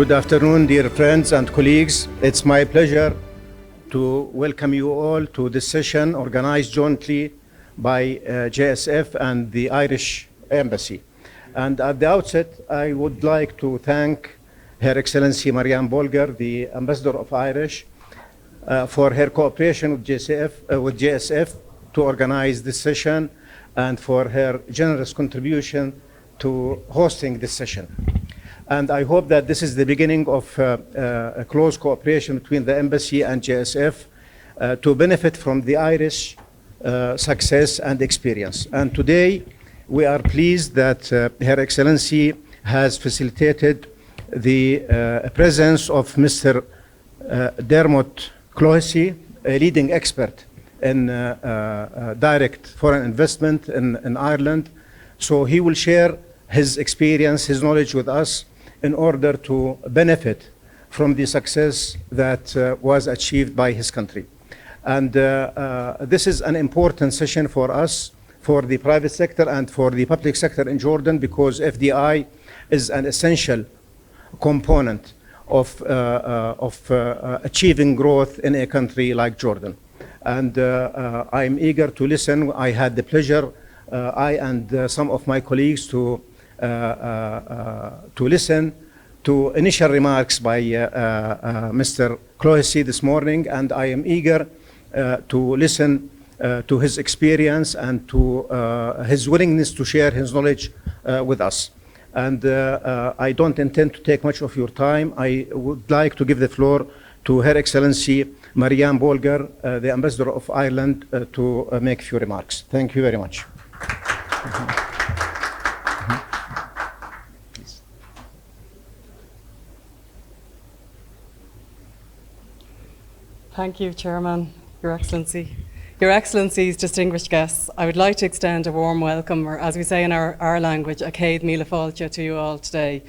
Good afternoon, dear friends and colleagues. It's my pleasure to welcome you all to this session organized jointly by JSF and the Irish Embassy. And at the outset, I would like to thank Her Excellency Marianne Bolger, the Ambassador of Irish, for her cooperation with JSF to organize this session and for her generous contribution to hosting this session. And I hope that this is the beginning of a close cooperation between the Embassy and JSF to benefit from the Irish success and experience. And today, we are pleased that Her Excellency has facilitated the presence of Mr. Dermot Clohessy, a leading expert in direct foreign investment in Ireland. So he will share his experience, his knowledge with us in order to benefit from the success that was achieved by his country. And this is an important session for us, for the private sector and for the public sector in Jordan, because FDI is an essential component of achieving growth in a country like Jordan. And I'm eager to listen. I had the pleasure, I and some of my colleagues, to listen to initial remarks by Mr. Clohessy this morning, and I am eager to listen to his experience and to his willingness to share his knowledge with us. And I don't intend to take much of your time. I would like to give the floor to Her Excellency Marianne Bolger, the Ambassador of Ireland, to make a few remarks. Thank you very much. Thank you, Chairman, Your Excellency. Your Excellencies, distinguished guests, I would like to extend a warm welcome, or as we say in our language, a Céad Míle Fáilte to you all today,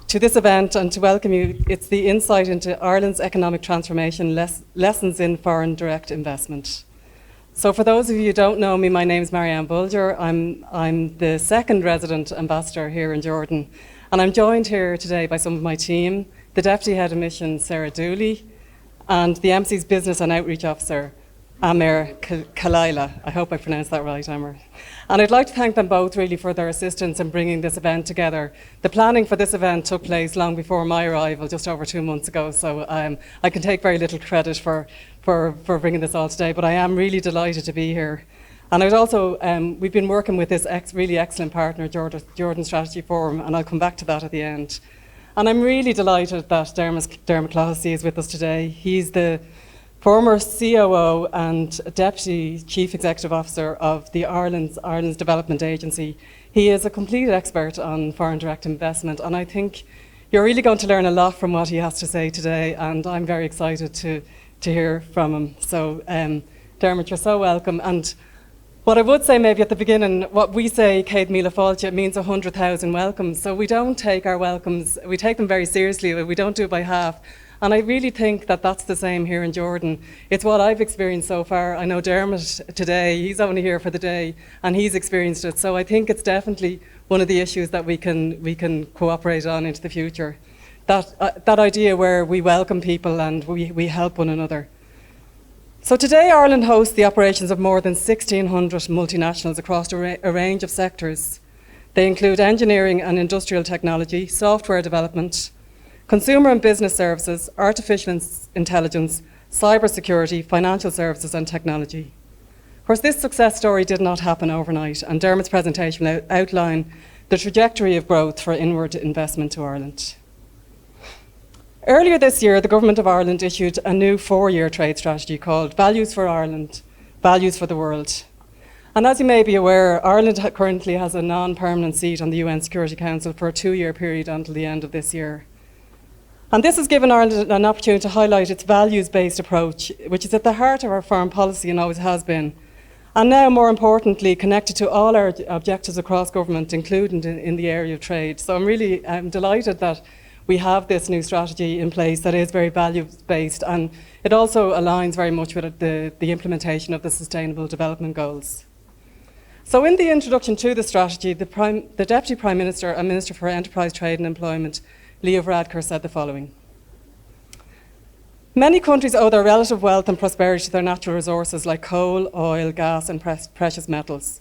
to this event, and to welcome you. It's the insight into Ireland's economic transformation, lessons in foreign direct investment. So for those of you who don't know me, my name is Marianne Bolger. I'm the second resident ambassador here in Jordan, and I'm joined here today by some of my team, the Deputy Head of Mission, Sarah Dooley, and the Embassy's Business and Outreach Officer, Amer Kalaila. I hope I pronounced that right, Amer. And I'd like to thank them both really for their assistance in bringing this event together. The planning for this event took place long before my arrival, just over 2 months ago, so I can take very little credit for bringing this all today, but I am really delighted to be here. And I'd also, we've been working with this really excellent partner, Jordan Strategy Forum, and I'll come back to that at the end. And I'm really delighted that Dermot Clohessy is with us today. He's the former COO and Deputy Chief Executive Officer of the Ireland's Development Agency. He is a complete expert on foreign direct investment, and I think you're really going to learn a lot from what he has to say today, and I'm very excited to hear from him. So, Dermot, you're so welcome. And what I would say maybe at the beginning, what we say, Céad Míle Fáilte, it means 100,000 welcomes. So we don't take our welcomes, we take them very seriously, we don't do it by half. And I really think that that's the same here in Jordan. It's what I've experienced so far. I know Dermot today, he's only here for the day, and he's experienced it. So I think it's definitely one of the issues that we can cooperate on into the future. That idea where we welcome people and we help one another. So today Ireland hosts the operations of more than 1,600 multinationals across a range of sectors. They include engineering and industrial technology, software development, consumer and business services, artificial intelligence, cybersecurity, financial services and technology. Of course, this success story did not happen overnight, and Dermot's presentation will outline the trajectory of growth for inward investment to Ireland. Earlier this year, the Government of Ireland issued a new 4-year trade strategy called Values for Ireland, Values for the World. And as you may be aware, Ireland currently has a non-permanent seat on the UN Security Council for a 2-year period until the end of this year. And this has given Ireland an opportunity to highlight its values-based approach, which is at the heart of our foreign policy and always has been. And now, more importantly, connected to all our objectives across government, including in the area of trade. So I'm delighted that we have this new strategy in place that is very values-based, and it also aligns very much with the implementation of the Sustainable Development Goals. So in the introduction to the strategy, the Deputy Prime Minister and Minister for Enterprise, Trade and Employment Leo Varadkar, said the following: "Many countries owe their relative wealth and prosperity to their natural resources like coal, oil, gas, and precious metals.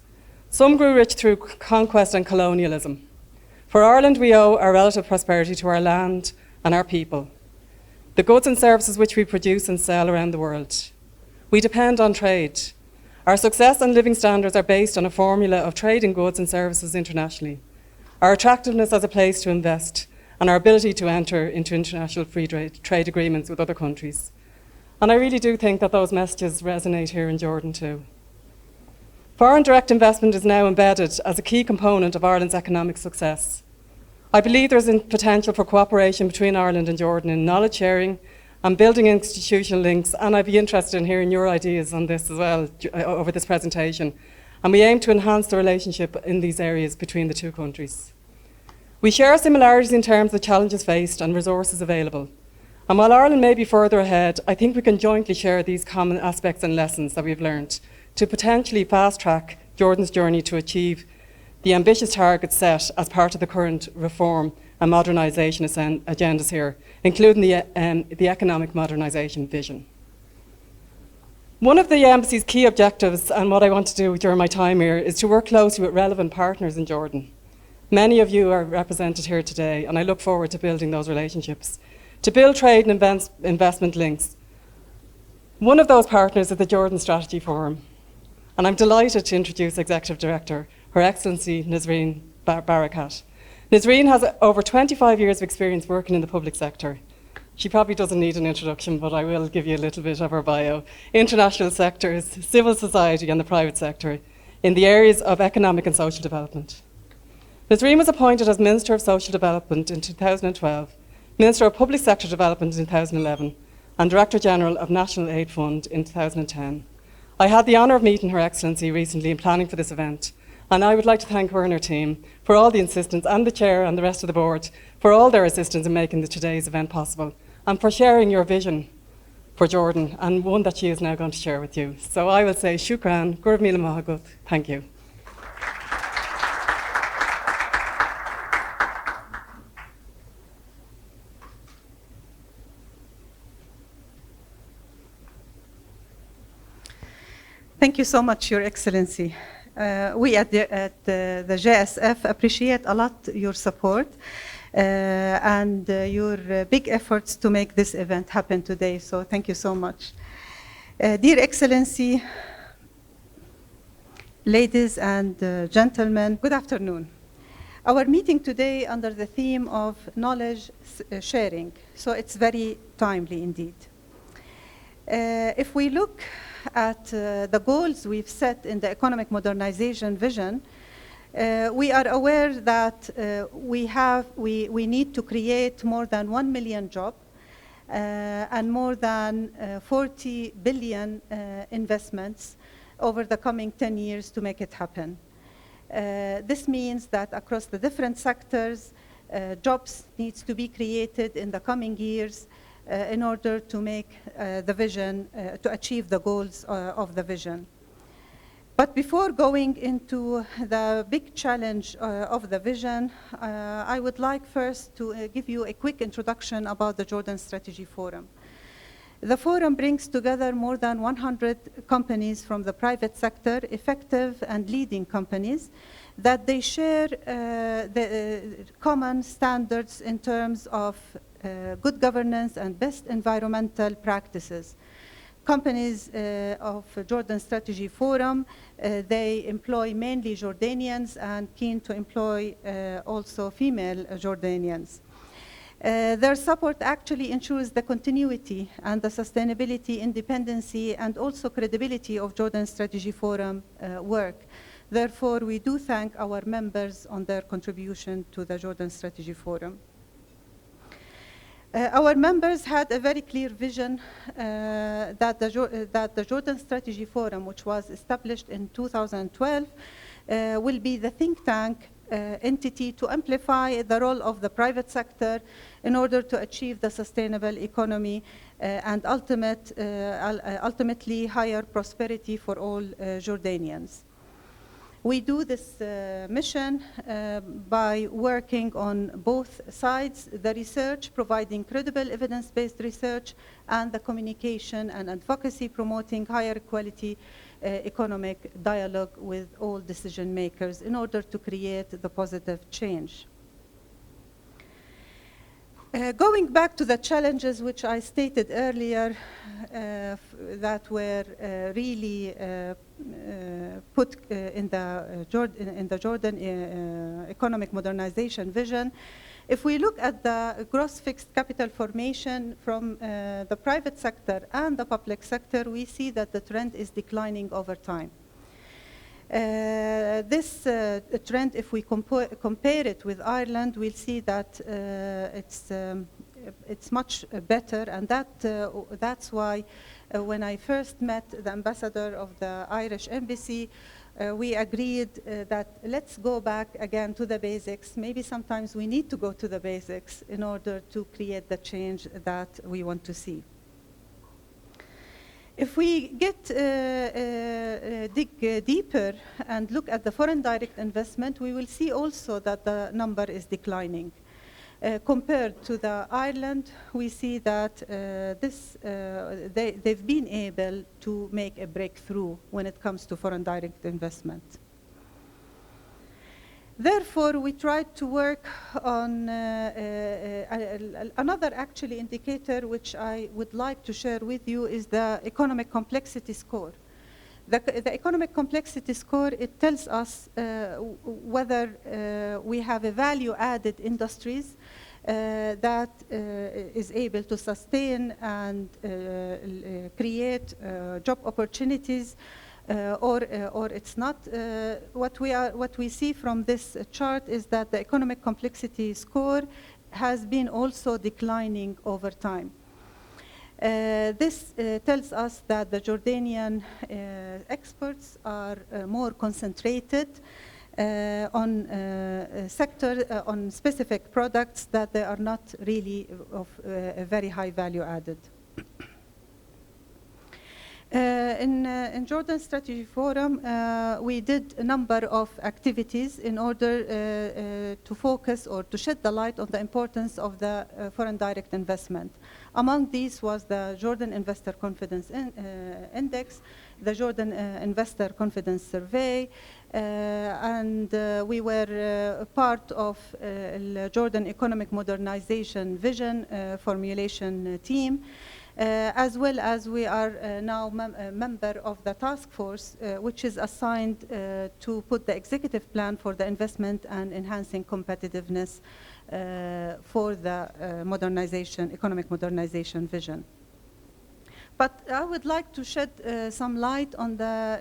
Some grew rich through conquest and colonialism. For Ireland, we owe our relative prosperity to our land and our people, the goods and services which we produce and sell around the world. We depend on trade. Our success and living standards are based on a formula of trading goods and services internationally, our attractiveness as a place to invest, and our ability to enter into international free trade agreements with other countries." And I really do think that those messages resonate here in Jordan too. Foreign direct investment is now embedded as a key component of Ireland's economic success. I believe there's potential for cooperation between Ireland and Jordan in knowledge sharing and building institutional links, and I'd be interested in hearing your ideas on this as well over this presentation. And we aim to enhance the relationship in these areas between the two countries. We share similarities in terms of challenges faced and resources available. And while Ireland may be further ahead, I think we can jointly share these common aspects and lessons that we've learned to potentially fast-track Jordan's journey to achieve the ambitious targets set as part of the current reform and modernisation agendas here, including the economic modernisation vision. One of the Embassy's key objectives, and what I want to do during my time here, is to work closely with relevant partners in Jordan. Many of you are represented here today, and I look forward to building those relationships, to build trade and investment links. One of those partners is the Jordan Strategy Forum, and I'm delighted to introduce Executive Director, Her Excellency Nasreen Barakat. Nasreen has over 25 years of experience working in the public sector. She probably doesn't need an introduction, but I will give you a little bit of her bio. International sectors, civil society and the private sector in the areas of economic and social development. Nasreen was appointed as Minister of Social Development in 2012, Minister of Public Sector Development in 2011, and Director General of National Aid Fund in 2010. I had the honour of meeting Her Excellency recently in planning for this event, and I would like to thank her and her team for all the insistence, and the Chair and the rest of the Board for all their assistance in making today's event possible, and for sharing your vision for Jordan, and one that she is now going to share with you. So I will say shukran, gurb mila mahagut, thank you. Thank you so much, Your Excellency. We at the JSF appreciate a lot your support and your big efforts to make this event happen today, so thank you so much. Dear Excellency, ladies and gentlemen, good afternoon. Our meeting today under the theme of knowledge sharing, so it's very timely indeed. If we look at the goals we've set in the economic modernization vision, we are aware that we need to create more than 1 million jobs and more than 40 billion investments over the coming 10 years to make it happen. This means that across the different sectors, jobs needs to be created in the coming years in order to make the vision, to achieve the goals of the vision. But before going into the big challenge of the vision, I would like first to give you a quick introduction about the Jordan Strategy Forum. The forum brings together more than 100 companies from the private sector, effective and leading companies, that they share the common standards in terms of good governance and best environmental practices. Companies of Jordan Strategy Forum, they employ mainly Jordanians and keen to employ also female Jordanians. Their support actually ensures the continuity and the sustainability, independency, and also credibility of Jordan Strategy Forum work. Therefore, we do thank our members on their contribution to the Jordan Strategy Forum. Our members had a very clear vision that the Jordan Strategy Forum, which was established in 2012, will be the think tank entity to amplify the role of the private sector in order to achieve the sustainable economy and ultimately higher prosperity for all Jordanians. We do this mission by working on both sides, the research, providing credible evidence-based research, and the communication and advocacy, promoting higher quality economic dialogue with all decision makers in order to create the positive change. Going back to the challenges which I stated earlier that were really put in the Jordan economic modernization vision, if we look at the gross fixed capital formation from the private sector and the public sector, we see that the trend is declining over time. This trend, if we compare it with Ireland, we'll see that it's much better, and that's why when I first met the ambassador of the Irish embassy, we agreed that let's go back again to the basics. Maybe sometimes we need to go to the basics in order to create the change that we want to see. If we dig deeper and look at the foreign direct investment, we will see also that the number is declining. Compared to the Ireland, we see that they've been able to make a breakthrough when it comes to foreign direct investment. Therefore, we tried to work on another actually indicator which I would like to share with you is the economic complexity score. The economic complexity score, it tells us whether we have a value-added industries that is able to sustain and create job opportunities, or it's not. What we see from this chart is that the economic complexity score has been also declining over time. This tells us that the Jordanian exports are more concentrated on on specific products that they are not really of a very high value added. In Jordan Strategy Forum, we did a number of activities in order to focus or to shed the light on the importance of the foreign direct investment. Among these was the Jordan Investor Confidence Index, the Jordan Investor Confidence Survey, and we were part of the Jordan Economic Modernization Vision formulation team. As well as we are now a member of the task force, which is assigned to put the executive plan for the investment and enhancing competitiveness for the economic modernization vision. But I would like to shed some light on the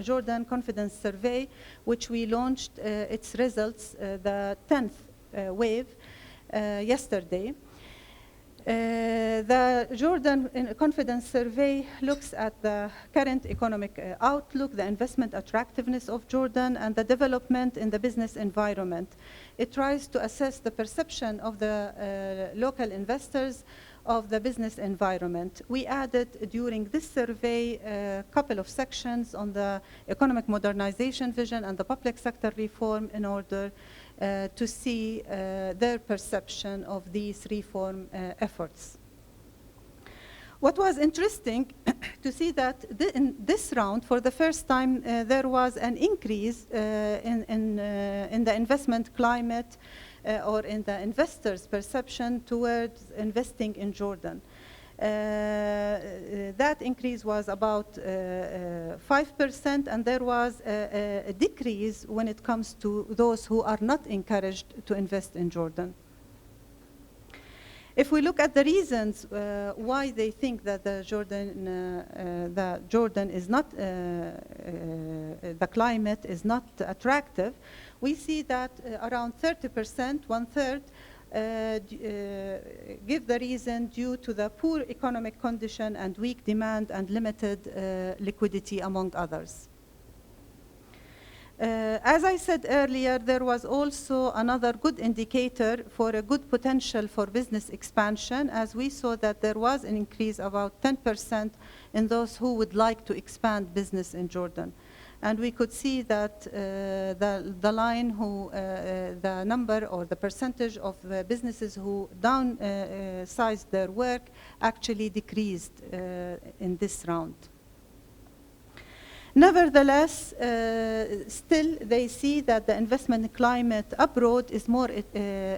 Jordan Confidence Survey, which we launched its results, the 10th wave, yesterday. The Jordan Confidence Survey looks at the current economic outlook, the investment attractiveness of Jordan, and the development in the business environment. It tries to assess the perception of the local investors of the business environment. We added during this survey a couple of sections on the economic modernization vision and the public sector reform in order to see their perception of these reform efforts. What was interesting to see that in this round, for the first time, there was an increase in the investment climate or in the investors' perception towards investing in Jordan. That increase was about 5%, and there was a decrease when it comes to those who are not encouraged to invest in Jordan. If we look at the reasons why they think that the Jordan is not, the climate is not attractive, we see that around 30%, one-third, give the reason due to the poor economic condition and weak demand and limited liquidity, among others. As I said earlier, there was also another good indicator for a good potential for business expansion, as we saw that there was an increase about 10% in those who would like to expand business in Jordan. and we could see that the line the number or the percentage of businesses who downsized their work actually decreased in this round. Nevertheless, still they see that the investment climate abroad is more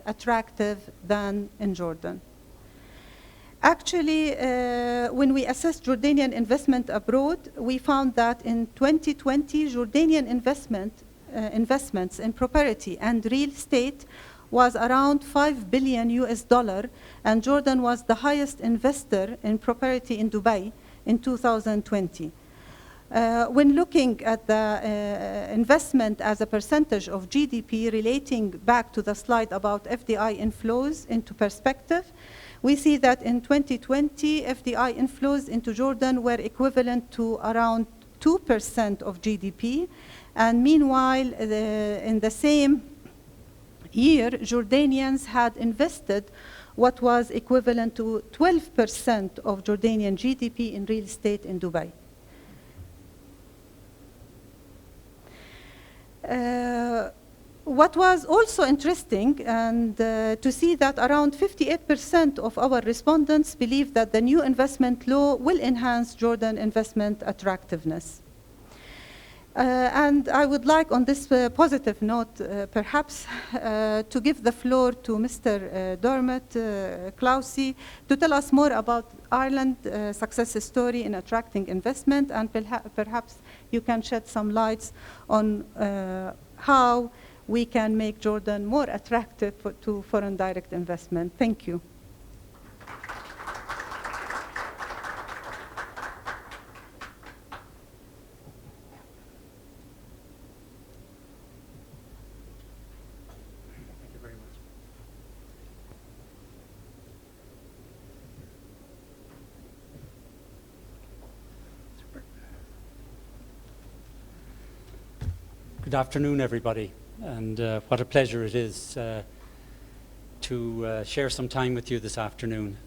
attractive than in Jordan. Actually, when we assessed Jordanian investment abroad, we found that in 2020, Jordanian investments in property and real estate was around $5 billion, and Jordan was the highest investor in property in Dubai in 2020. When looking at the investment as a percentage of GDP, relating back to the slide about FDI inflows into perspective, we see that in 2020, FDI inflows into Jordan were equivalent to around 2% of GDP. And meanwhile, in the same year, Jordanians had invested what was equivalent to 12% of Jordanian GDP in real estate in Dubai. What was also interesting and to see that around 58% of our respondents believe that the new investment law will enhance Jordan investment attractiveness. And I would like on this positive note perhaps to give the floor to Mr. Dermot Clousey to tell us more about Ireland's success story in attracting investment, and perhaps you can shed some lights on how we can make Jordan more attractive to foreign direct investment. Thank you. Thank you very much. Good afternoon, everybody. And what a pleasure it is to share some time with you this afternoon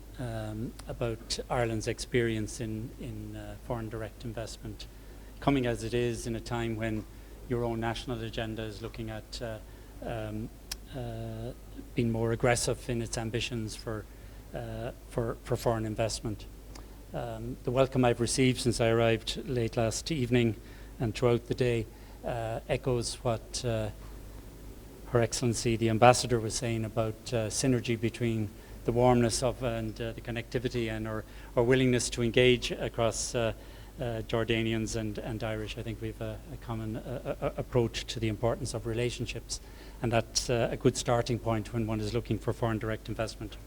about Ireland's experience in foreign direct investment, coming as it is in a time when your own national agenda is looking at being more aggressive in its ambitions for foreign investment. The welcome I've received since I arrived late last evening and throughout the day echoes what Her Excellency the Ambassador was saying about synergy between the warmness of and the connectivity and our willingness to engage across Jordanians and Irish. I think we have a common approach to the importance of relationships, and that's a good starting point when one is looking for foreign direct investment.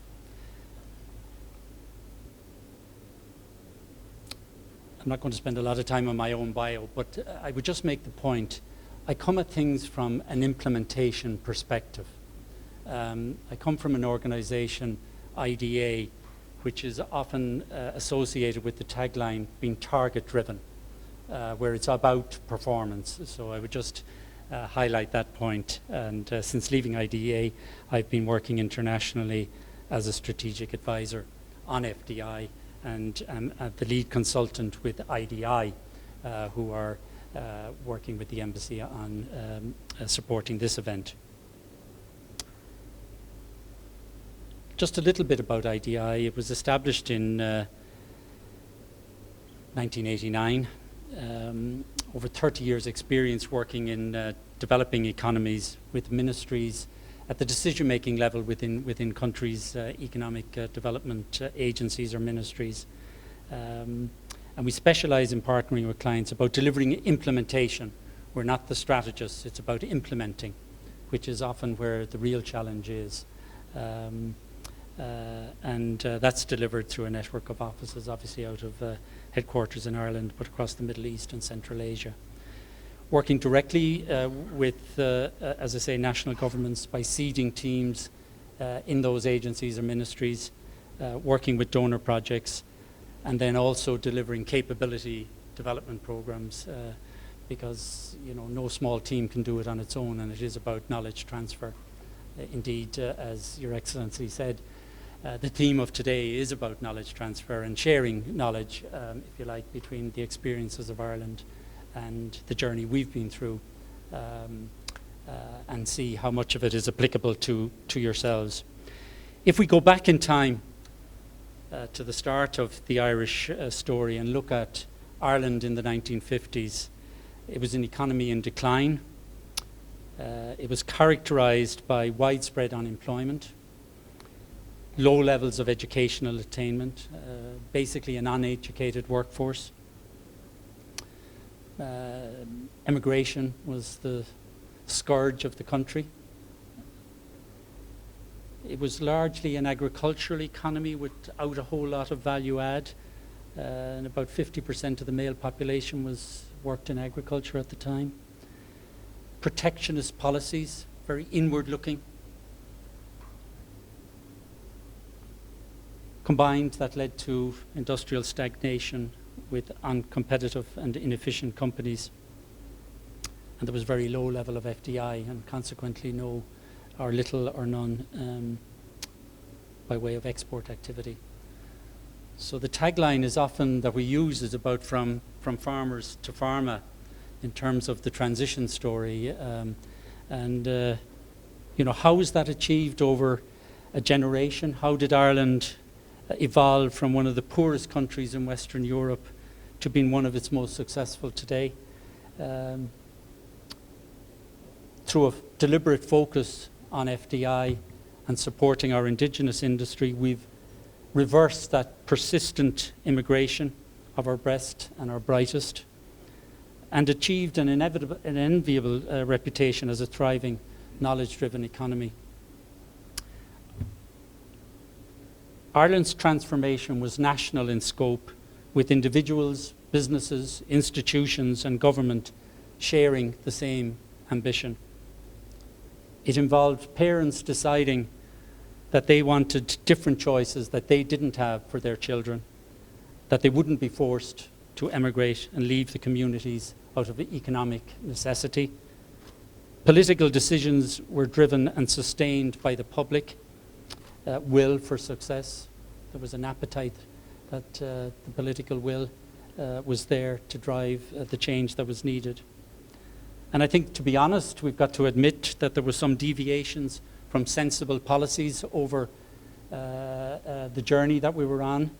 I'm not going to spend a lot of time on my own bio, but I would just make the point. I come at things from an implementation perspective. I come from an organization, IDA, which is often associated with the tagline being target-driven, where it's about performance. So I would just highlight that point. And since leaving IDA, I've been working internationally as a strategic advisor on FDI and the lead consultant with IDI, who are working with the embassy on supporting this event. Just a little bit about IDI. It was established in 1989. Over 30 years experience working in developing economies with ministries at the decision-making level within countries' economic development agencies or ministries. And we specialize in partnering with clients about delivering implementation. We're not the strategists, it's about implementing, which is often where the real challenge is. And that's delivered through a network of offices, obviously out of headquarters in Ireland, but across the Middle East and Central Asia. Working directly with, as I say, national governments by seeding teams in those agencies or ministries, working with donor projects, and then also delivering capability development programs, because no small team can do it on its own, and it is about knowledge transfer. Indeed, as Your Excellency said, the theme of today is about knowledge transfer and sharing knowledge, if you like, between the experiences of Ireland and the journey we've been through, and see how much of it is applicable to yourselves. If we go back in time to the start of the Irish story and look at Ireland in the 1950s, it was an economy in decline. It was characterized by widespread unemployment, low levels of educational attainment, basically an uneducated workforce. Immigration was the scourge of the country. It was largely an agricultural economy without a whole lot of value add, and about 50% of the male population worked in agriculture at the time. Protectionist policies, very inward-looking. Combined, that led to industrial stagnation with uncompetitive and inefficient companies. And there was very low level of FDI and consequently no or little or none by way of export activity. So the tagline is often that we use is about from farmers to pharma in terms of the transition story. How was that achieved over a generation? How did Ireland evolve from one of the poorest countries in Western Europe to being one of its most successful today? Through a deliberate focus on FDI and supporting our indigenous industry, we've reversed that persistent immigration of our best and our brightest, and achieved an enviable reputation as a thriving, knowledge-driven economy. Ireland's transformation was national in scope, with individuals, businesses, institutions and government sharing the same ambition. It involved parents deciding that they wanted different choices that they didn't have for their children, that they wouldn't be forced to emigrate and leave the communities out of economic necessity. Political decisions were driven and sustained by the public will for success. There was an appetite that the political will was there to drive the change that was needed. And I think, to be honest, we've got to admit that there were some deviations from sensible policies over the journey that we were on.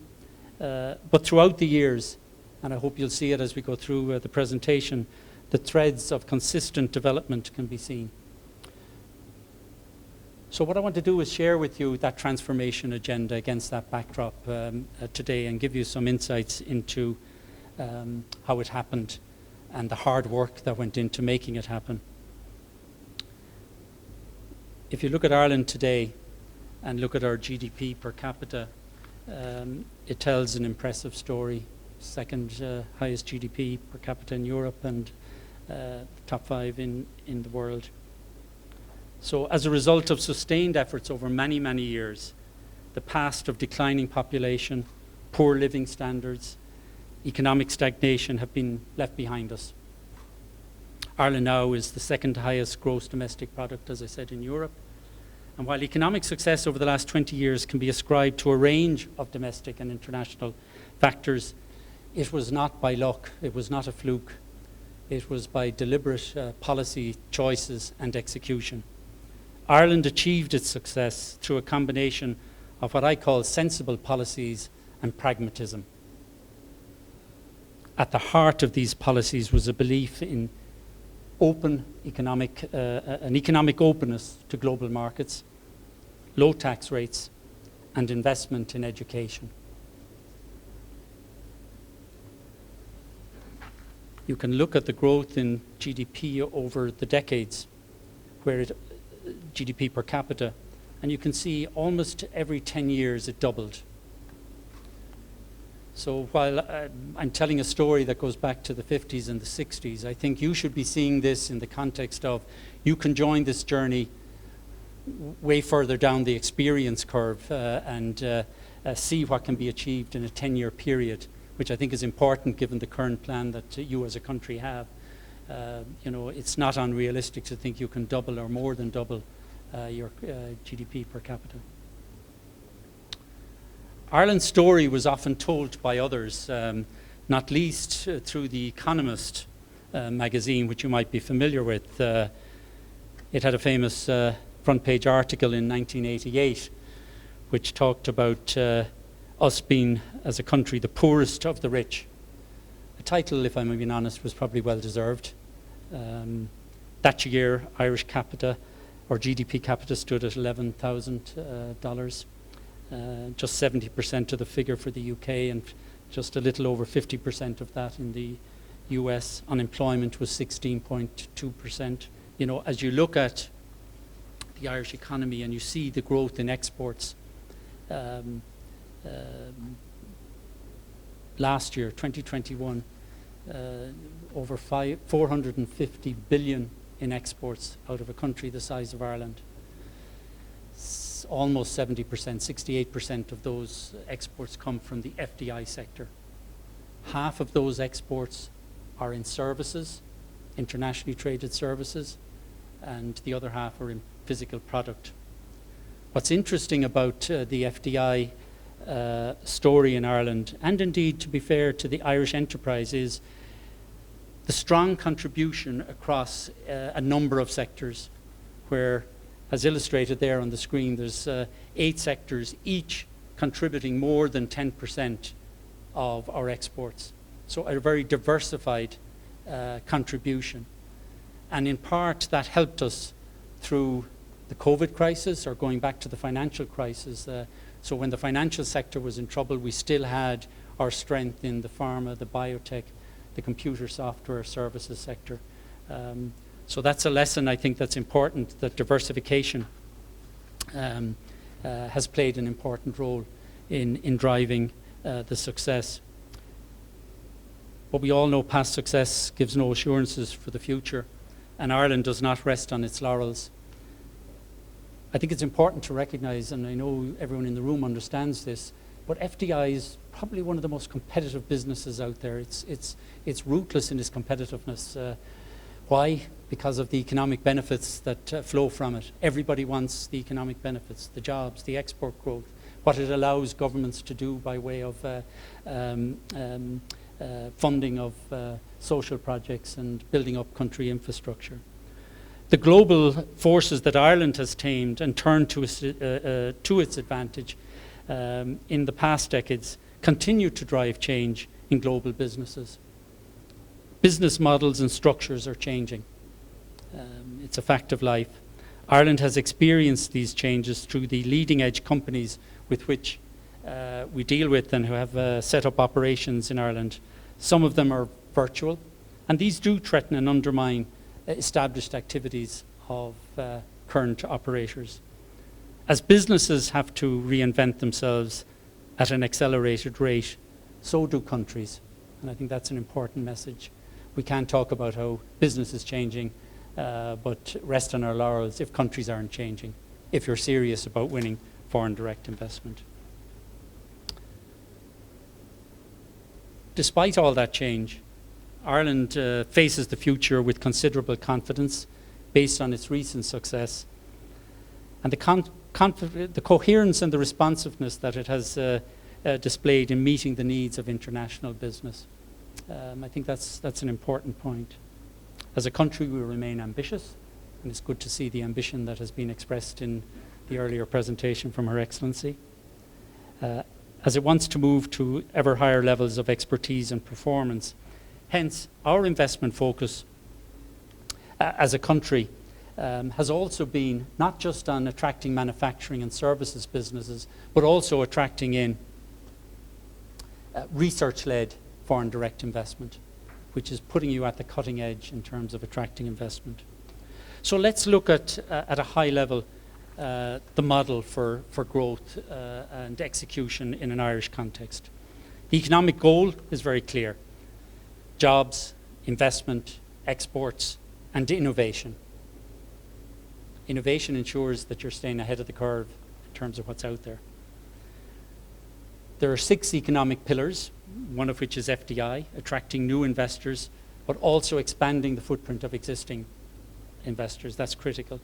But throughout the years, and I hope you'll see it as we go through the presentation, the threads of consistent development can be seen. So what I want to do is share with you that transformation agenda against that backdrop today, and give you some insights into how it happened and the hard work that went into making it happen. If you look at Ireland today and look at our GDP per capita, it tells an impressive story. Second highest GDP per capita in Europe and top 5 in the world. So as a result of sustained efforts over many, many years, the past of declining population, poor living standards, economic stagnation have been left behind us. Ireland now is the second highest gross domestic product, as I said, in Europe. And while economic success over the last 20 years can be ascribed to a range of domestic and international factors, it was not by luck, it was not a fluke. It was by deliberate policy choices and execution. Ireland achieved its success through a combination of what I call sensible policies and pragmatism. At the heart of these policies was a belief in an economic openness to global markets, low tax rates, and investment in education. You can look at the growth in GDP over the decades, where GDP per capita, and you can see almost every 10 years it doubled. So while I'm telling a story that goes back to the 50s and the 60s, I think you should be seeing this in the context of you can join this journey way further down the experience curve and see what can be achieved in a 10-year period, which I think is important given the current plan that you as a country have. It's not unrealistic to think you can double or more than double your GDP per capita. Ireland's story was often told by others, not least through The Economist, magazine, which you might be familiar with. It had a famous front page article in 1988, which talked about us being, as a country, the poorest of the rich. The title, if I'm being honest, was probably well deserved. That year, Irish capita, or GDP capita, stood at $11,000, just 70% of the figure for the UK, and just a little over 50% of that in the US. Unemployment was 16.2%. You know, as you look at the Irish economy and you see the growth in exports, last year, 2021, over 450 billion in exports out of a country the size of Ireland. Almost 70%, 68% of those exports come from the FDI sector. Half of those exports are in services, internationally traded services, and the other half are in physical product. What's interesting about the FDI story in Ireland, and indeed, to be fair to the Irish enterprise, is the strong contribution across a number of sectors, where, as illustrated there on the screen, there's 8 sectors, each contributing more than 10% of our exports. So a very diversified contribution. And in part, that helped us through the COVID crisis, or going back to the financial crisis. So when the financial sector was in trouble, we still had our strength in the pharma, the biotech, the computer software services sector. So that's a lesson, I think, that's important, that diversification has played an important role in driving the success. But we all know past success gives no assurances for the future, and Ireland does not rest on its laurels. I think it's important to recognise, and I know everyone in the room understands this, but FDI is probably one of the most competitive businesses out there. It's ruthless in its competitiveness. Why? Because of the economic benefits that flow from it. Everybody wants the economic benefits, the jobs, the export growth, what it allows governments to do by way of funding of social projects and building up country infrastructure. The global forces that Ireland has tamed and turned to its advantage in the past decades continue to drive change in global businesses. Business models and structures are changing. It's a fact of life. Ireland has experienced these changes through the leading edge companies with which we deal with and who have set up operations in Ireland. Some of them are virtual, and these do threaten and undermine established activities of current operators. As businesses have to reinvent themselves at an accelerated rate, so do countries. And I think that's an important message. We can't talk about how business is changing, but rest on our laurels if countries aren't changing, if you're serious about winning foreign direct investment. Despite all that change, Ireland faces the future with considerable confidence based on its recent success and the coherence and the responsiveness that it has displayed in meeting the needs of international business. I think that's an important point. As a country, we remain ambitious, and it's good to see the ambition that has been expressed in the earlier presentation from Her Excellency. As it wants to move to ever higher levels of expertise and performance. Hence, our investment focus as a country has also been not just on attracting manufacturing and services businesses, but also attracting in research-led foreign direct investment, which is putting you at the cutting edge in terms of attracting investment. So let's look at a high level the model for growth and execution in an Irish context. The economic goal is very clear. Jobs, investment, exports, and innovation. Innovation ensures that you're staying ahead of the curve in terms of what's out there. There are 6 economic pillars, one of which is FDI, attracting new investors, but also expanding the footprint of existing investors. That's critical.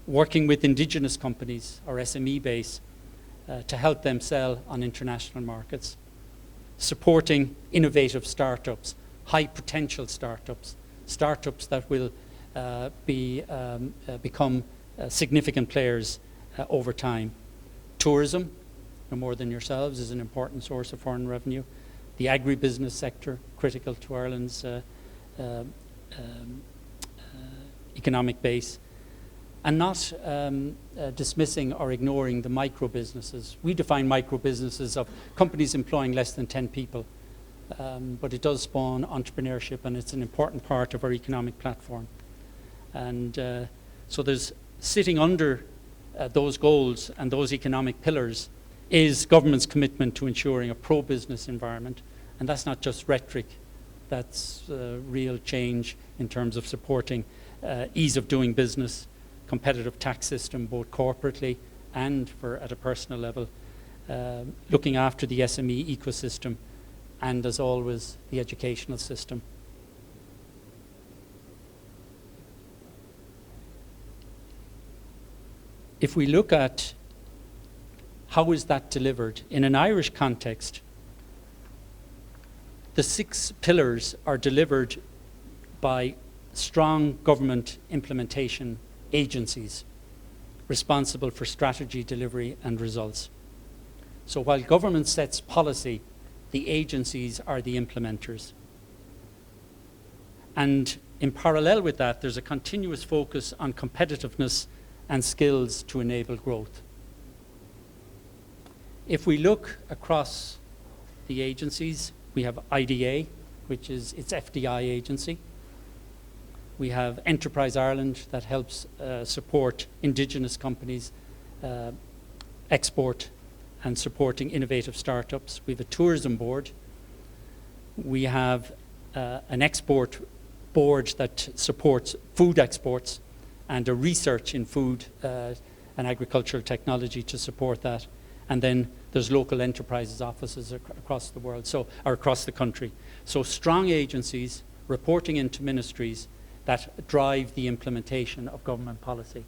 Working with indigenous companies, or SME base, to help them sell on international markets. Supporting innovative startups, high potential startups, startups that will become significant players over time. Tourism, no more than yourselves, is an important source of foreign revenue. The agribusiness sector, critical to Ireland's economic base. And not dismissing or ignoring the micro businesses. We define micro businesses of companies employing less than 10 people, but it does spawn entrepreneurship, and it's an important part of our economic platform. And so there's sitting under those goals and those economic pillars is government's commitment to ensuring a pro-business environment. And that's not just rhetoric, that's real change in terms of supporting ease of doing business, competitive tax system, both corporately and at a personal level, looking after the SME ecosystem, and as always, the educational system. If we look at how is that delivered in an Irish context, the 6 pillars are delivered by strong government implementation agencies responsible for strategy, delivery and results. So while government sets policy, the agencies are the implementers. And in parallel with that, there's a continuous focus on competitiveness and skills to enable growth. If we look across the agencies, we have IDA, which is its FDI agency. We have Enterprise Ireland that helps support indigenous companies, export and supporting innovative startups. We have a tourism board. We have an export board that supports food exports and a research in food and agricultural technology to support that. And then there's local enterprises offices across the world, or across the country. So strong agencies reporting into ministries that drive the implementation of government policy.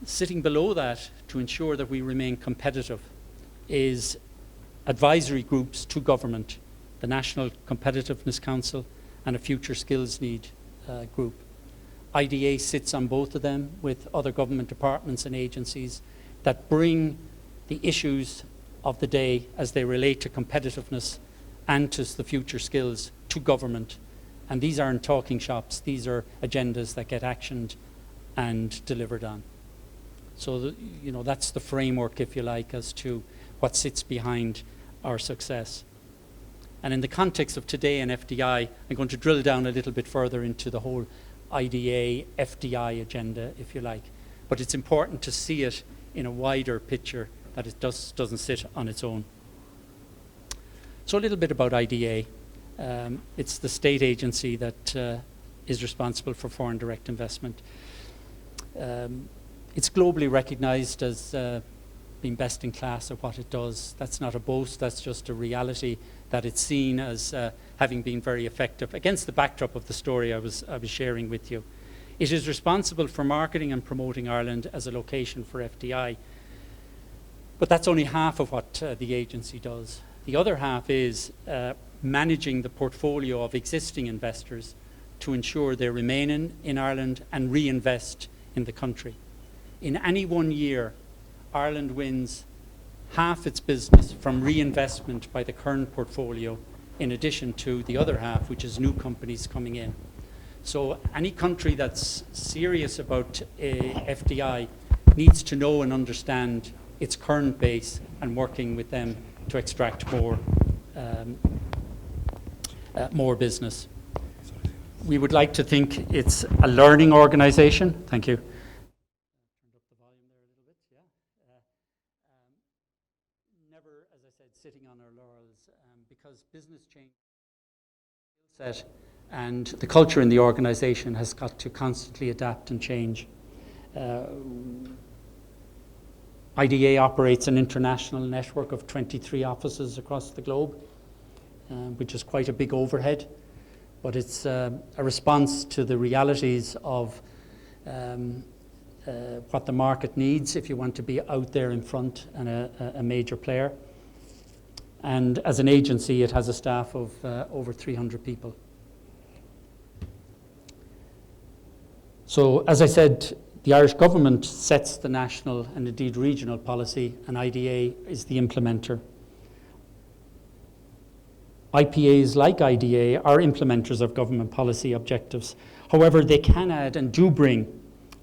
Sitting below that, to ensure that we remain competitive, is advisory groups to government, the National Competitiveness Council and a Future Skills Need group. IDA sits on both of them with other government departments and agencies that bring the issues of the day as they relate to competitiveness and to the future skills to government. And these aren't talking shops, these are agendas that get actioned and delivered on. So that's the framework, if you like, as to what sits behind our success. And in the context of today and FDI, I'm going to drill down a little bit further into the whole IDA, FDI agenda, if you like. But it's important to see it in a wider picture, that it doesn't sit on its own. So a little bit about IDA. It's the state agency that is responsible for foreign direct investment. It's globally recognized as being best in class at what it does. That's not a boast, that's just a reality, that it's seen as having been very effective against the backdrop of the story I was sharing with you. It is responsible for marketing and promoting Ireland as a location for FDI. But that's only half of what the agency does. The other half is managing the portfolio of existing investors to ensure they remain in Ireland and reinvest in the country. In any one year, Ireland wins half its business from reinvestment by the current portfolio, in addition to the other half, which is new companies coming in. So any country that's serious about FDI needs to know and understand its current base and working with them to extract more business. We would like to think it's a learning organization. Thank you. Never, as I said, sitting on our laurels, because business change skill set and the culture in the organization has got to constantly adapt and change. IDA operates an international network of 23 offices across the globe, which is quite a big overhead, but it's a response to the realities of what the market needs if you want to be out there in front and a major player. And as an agency, it has a staff of over 300 people. So, as I said, the Irish government sets the national and indeed regional policy, and IDA is the implementer. IPAs, like IDA, are implementers of government policy objectives. However, they can add and do bring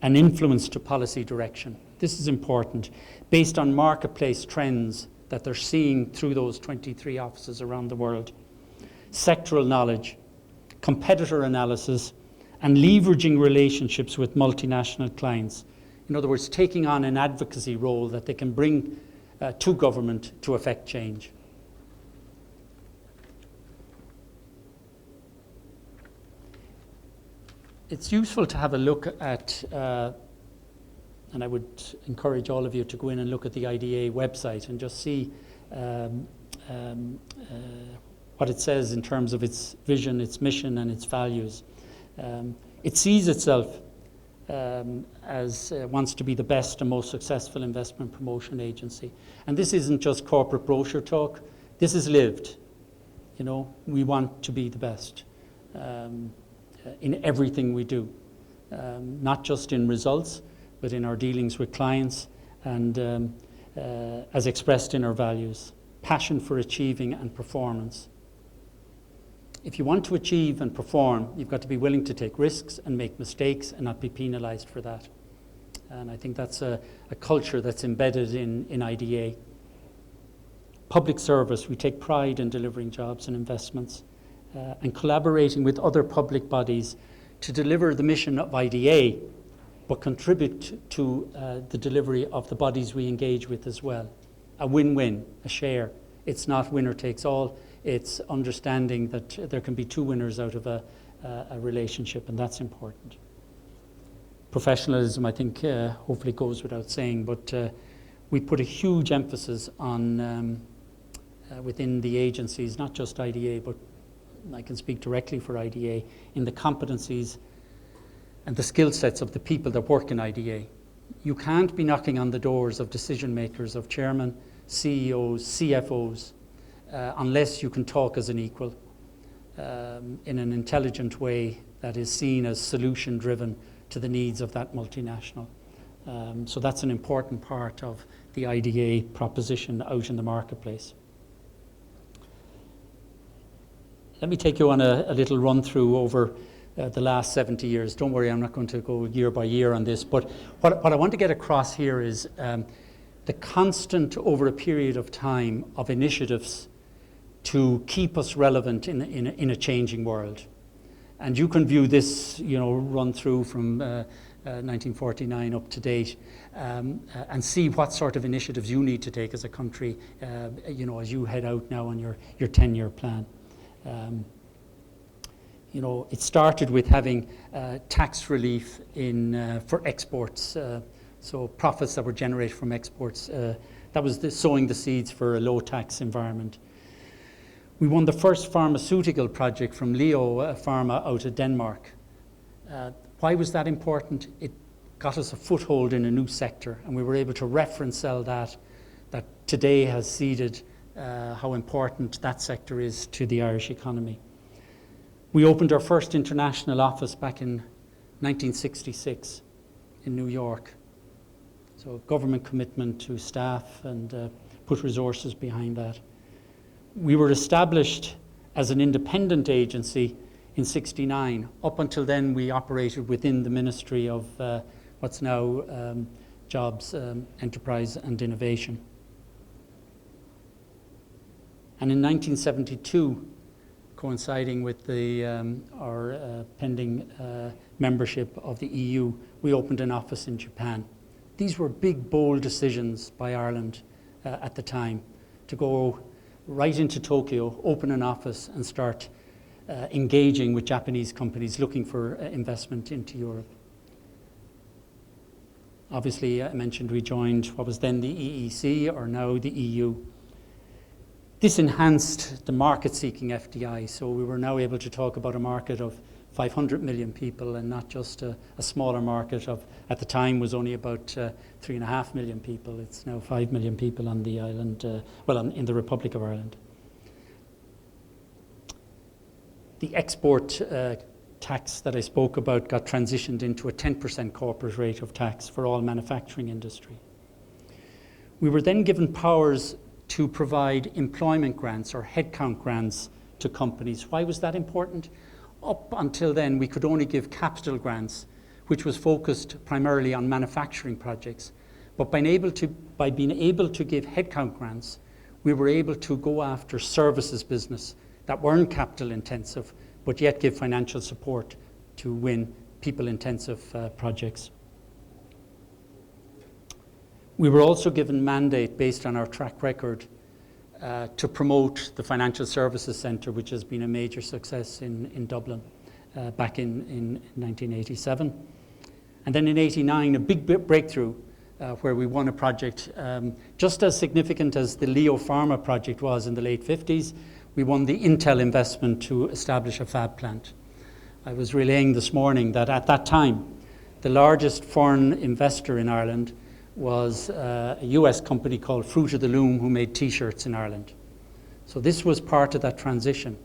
an influence to policy direction. This is important, based on marketplace trends that they're seeing through those 23 offices around the world. Sectoral knowledge, competitor analysis, and leveraging relationships with multinational clients. In other words, taking on an advocacy role that they can bring to government to effect change. It's useful to have a look at, and I would encourage all of you to go in and look at the IDA website and just see what it says in terms of its vision, its mission, and its values. It sees itself as wants to be the best and most successful investment promotion agency. And this isn't just corporate brochure talk, this is lived. You know, we want to be the best in everything we do, not just in results, but in our dealings with clients and as expressed in our values, passion for achieving and performance. If you want to achieve and perform, you've got to be willing to take risks and make mistakes and not be penalized for that. And I think that's a culture that's embedded in IDA. Public service, we take pride in delivering jobs and investments and collaborating with other public bodies to deliver the mission of IDA, but contribute to the delivery of the bodies we engage with as well. A win-win, a share. It's not winner takes all. It's understanding that there can be two winners out of a relationship, and that's important. Professionalism, I think, hopefully goes without saying, but we put a huge emphasis on, within the agencies, not just IDA, but I can speak directly for IDA, in the competencies and the skill sets of the people that work in IDA. You can't be knocking on the doors of decision makers, of chairmen, CEOs, CFOs, unless you can talk as an equal in an intelligent way that is seen as solution driven to the needs of that multinational. So that's an important part of the IDA proposition out in the marketplace. Let me take you on a little run through over the last 70 years. Don't worry, I'm not going to go year by year on this, but what I want to get across here is the constant over a period of time of initiatives to keep us relevant in a changing world. And you can view this, you know, run through from 1949 up to date and see what sort of initiatives you need to take as a country, you know, as you head out now on your 10-year plan. You know, it started with having tax relief for exports, so profits that were generated from exports. That was sowing the seeds for a low-tax environment. We won the first pharmaceutical project from Leo Pharma out of Denmark. Why was that important? It got us a foothold in a new sector, and we were able to reference sell that today has seeded how important that sector is to the Irish economy. We opened our first international office back in 1966 in New York. So government commitment to staff and put resources behind that. We were established as an independent agency in '69. Up until then, we operated within the Ministry of what's now Jobs, Enterprise and Innovation. And in 1972, coinciding with our pending membership of the EU, we opened an office in Japan. These were big, bold decisions by Ireland at the time to go right into Tokyo, open an office and start engaging with Japanese companies looking for investment into Europe. Obviously, I mentioned we joined what was then the EEC, or now the EU. This enhanced the market-seeking FDI, so we were now able to talk about a market of 500 million people and not just a smaller market of, at the time, was only about 3.5 million people. It's now 5 million people on the island, in the Republic of Ireland. the export tax that I spoke about got transitioned into a 10% corporate rate of tax for all manufacturing industry. We were then given powers to provide employment grants or headcount grants to companies. Why was that important? Up until then, we could only give capital grants, which was focused primarily on manufacturing projects. But by being able to give headcount grants, we were able to go after services business that weren't capital intensive, but yet give financial support to win people-intensive projects. We were also given mandate based on our track record to promote the Financial Services Centre, which has been a major success in Dublin back in 1987. And then in 89, a big breakthrough where we won a project just as significant as the Leo Pharma project was in the late 50s. We won the Intel investment to establish a fab plant. I was relaying this morning that at that time, the largest foreign investor in Ireland was a US company called Fruit of the Loom, who made T-shirts in Ireland. So this was part of that transition.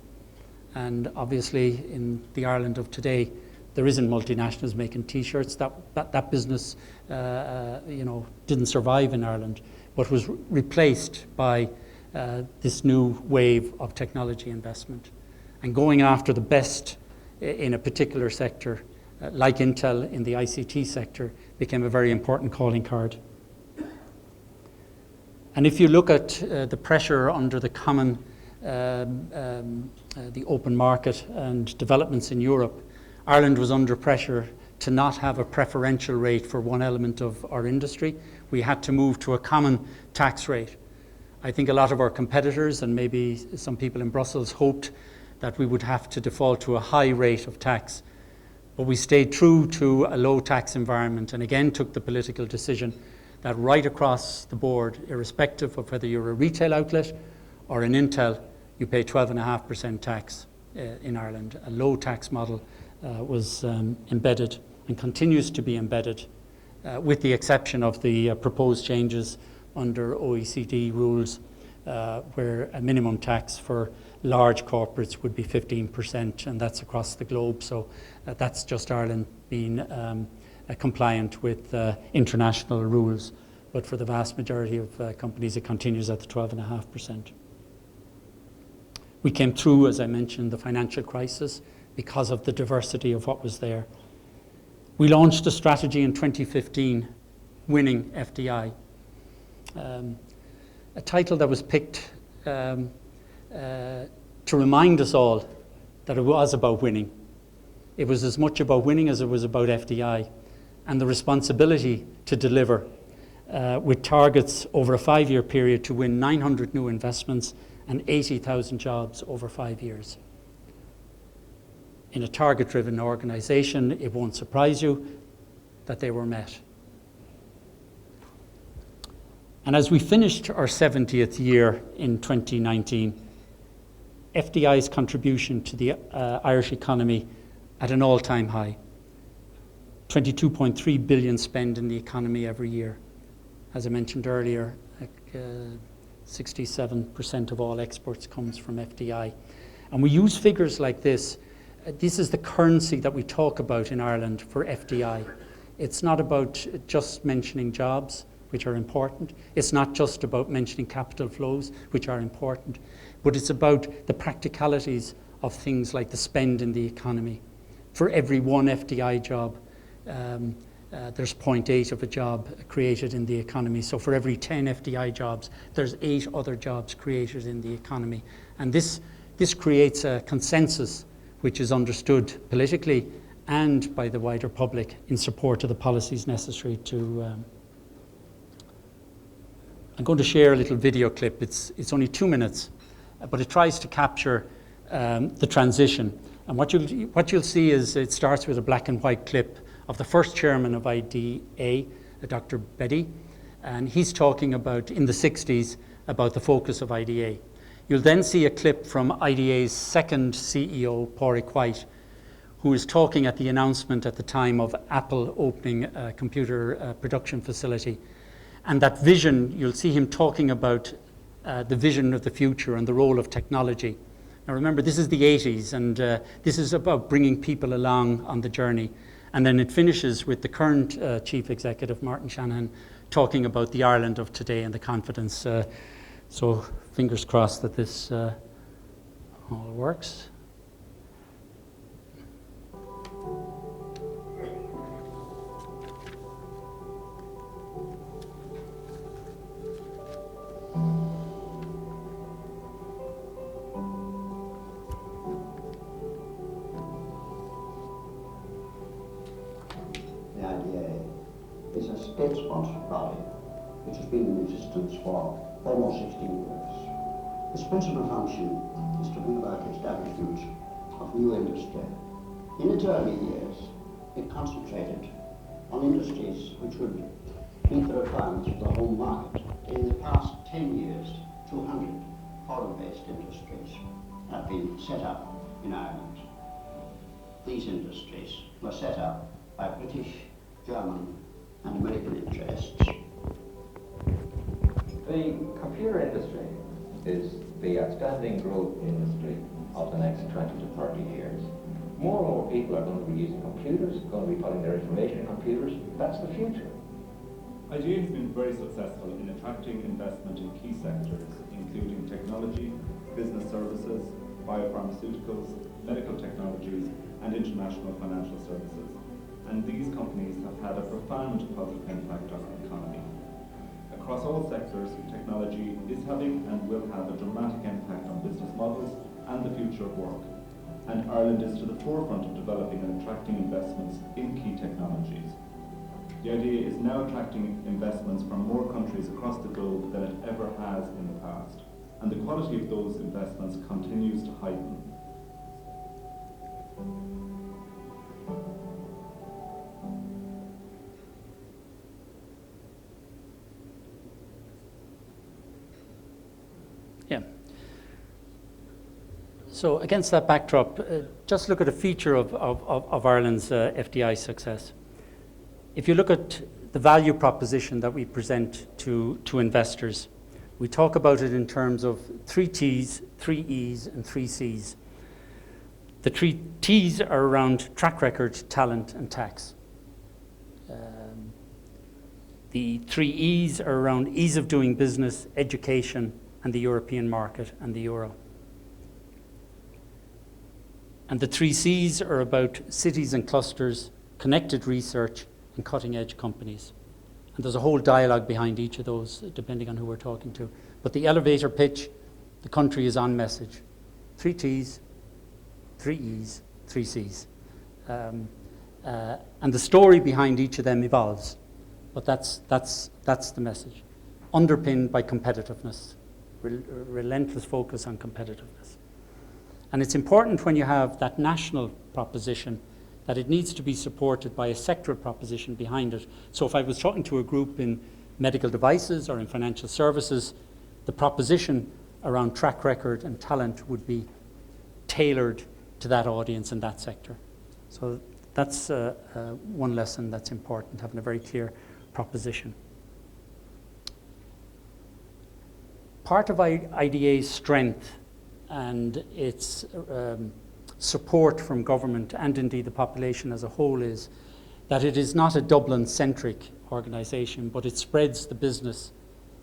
And obviously in the Ireland of today, there isn't multinationals making T-shirts. That business didn't survive in Ireland, but was replaced by this new wave of technology investment. And going after the best in a particular sector, like Intel in the ICT sector, became a very important calling card. And if you look at the pressure under the common, the open market and developments in Europe, Ireland was under pressure to not have a preferential rate for one element of our industry. We had to move to a common tax rate. I think a lot of our competitors and maybe some people in Brussels hoped that we would have to default to a high rate of tax. But we stayed true to a low tax environment and again took the political decision that right across the board, irrespective of whether you're a retail outlet or an Intel, you pay 12.5% tax in Ireland. A low tax model was embedded and continues to be embedded, with the exception of the proposed changes under OECD rules, where a minimum tax for large corporates would be 15%, and that's across the globe. So that's just Ireland being compliant with international rules. But for the vast majority of companies, it continues at the 12.5%. We came through, as I mentioned, the financial crisis because of the diversity of what was there. We launched a strategy in 2015, Winning FDI. A title that was picked to remind us all that it was about winning. It was as much about winning as it was about FDI and the responsibility to deliver with targets over a 5-year period to win 900 new investments and 80,000 jobs over 5 years. In a target-driven organisation, it won't surprise you that they were met. And as we finished our 70th year in 2019, FDI's contribution to the Irish economy at an all-time high. 22.3 billion spent in the economy every year. As I mentioned earlier, 67% of all exports comes from FDI. And we use figures like this. This is the currency that we talk about in Ireland for FDI. It's not about just mentioning jobs, which are important. It's not just about mentioning capital flows, which are important, but it's about the practicalities of things like the spend in the economy. For every one FDI job, there's 0.8 of a job created in the economy. So for every 10 FDI jobs, there's 8 other jobs created in the economy. And this creates a consensus which is understood politically and by the wider public in support of the policies necessary to... I'm going to share a little video clip. It's only 2 minutes, but it tries to capture the transition. And what you'll see is it starts with a black and white clip of the first chairman of IDA, Dr. Beddy, and he's talking about, in the 60s, about the focus of IDA. You'll then see a clip from IDA's second CEO, Pádraig White, who is talking at the announcement at the time of Apple opening a computer production facility. And that vision, you'll see him talking about the vision of the future and the role of technology. Now remember, this is the 80s, and this is about bringing people along on the journey. And then it finishes with the current Chief Executive, Martin Shanahan, talking about the Ireland of today and the confidence. So fingers crossed that this all works. The IDA is a state-sponsored body which has been in existence for almost 16 years. Its principal function is to bring about the establishment of new industry. In its early years, it concentrated on industries which would meet the requirements of the home market. In the past 10 years, 200 foreign-based industries have been set up in Ireland. These industries were set up by British, German and American interests. The computer industry is the outstanding growth industry of the next 20 to 30 years. More and more people are going to be using computers, going to be putting their information in computers. That's the future. IDA has been very successful in attracting investment in key sectors, including technology, business services, biopharmaceuticals, medical technologies, and international financial services. And these companies have had a profound positive impact on the economy. Across all sectors, technology is having and will have a dramatic impact on business models and the future of work. And Ireland is to the forefront of developing and attracting investments in key technologies. The idea is now attracting investments from more countries across the globe than it ever has in the past. And the quality of those investments continues to heighten. Yeah. So against that backdrop, just look at a feature of Ireland's FDI success. If you look at the value proposition that we present to investors, we talk about it in terms of 3 T's, 3 E's, and 3 C's. The 3 T's are around track record, talent, and tax. The 3 E's are around ease of doing business, education, and the European market and the euro. And the 3 C's are about cities and clusters, connected research, and cutting-edge companies. And there's a whole dialogue behind each of those, depending on who we're talking to. But the elevator pitch, the country is on message. 3 T's, 3 E's, 3 C's. And the story behind each of them evolves. But that's the message. Underpinned by competitiveness, relentless focus on competitiveness. And it's important when you have that national proposition that it needs to be supported by a sectoral proposition behind it. So if I was talking to a group in medical devices or in financial services, the proposition around track record and talent would be tailored to that audience and that sector. So that's one lesson that's important, having a very clear proposition. Part of IDA's strength and its support from government and indeed the population as a whole is that it is not a Dublin-centric organisation, but it spreads the business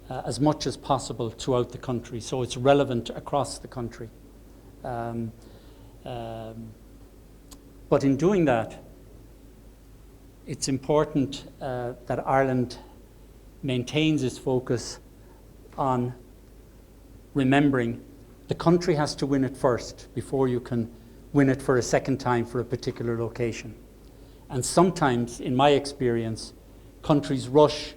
as much as possible throughout the country, so it's relevant across the country. But in doing that, it's important that Ireland maintains its focus on remembering the country has to win it first before you can win it for a second time for a particular location. And sometimes, in my experience, countries rush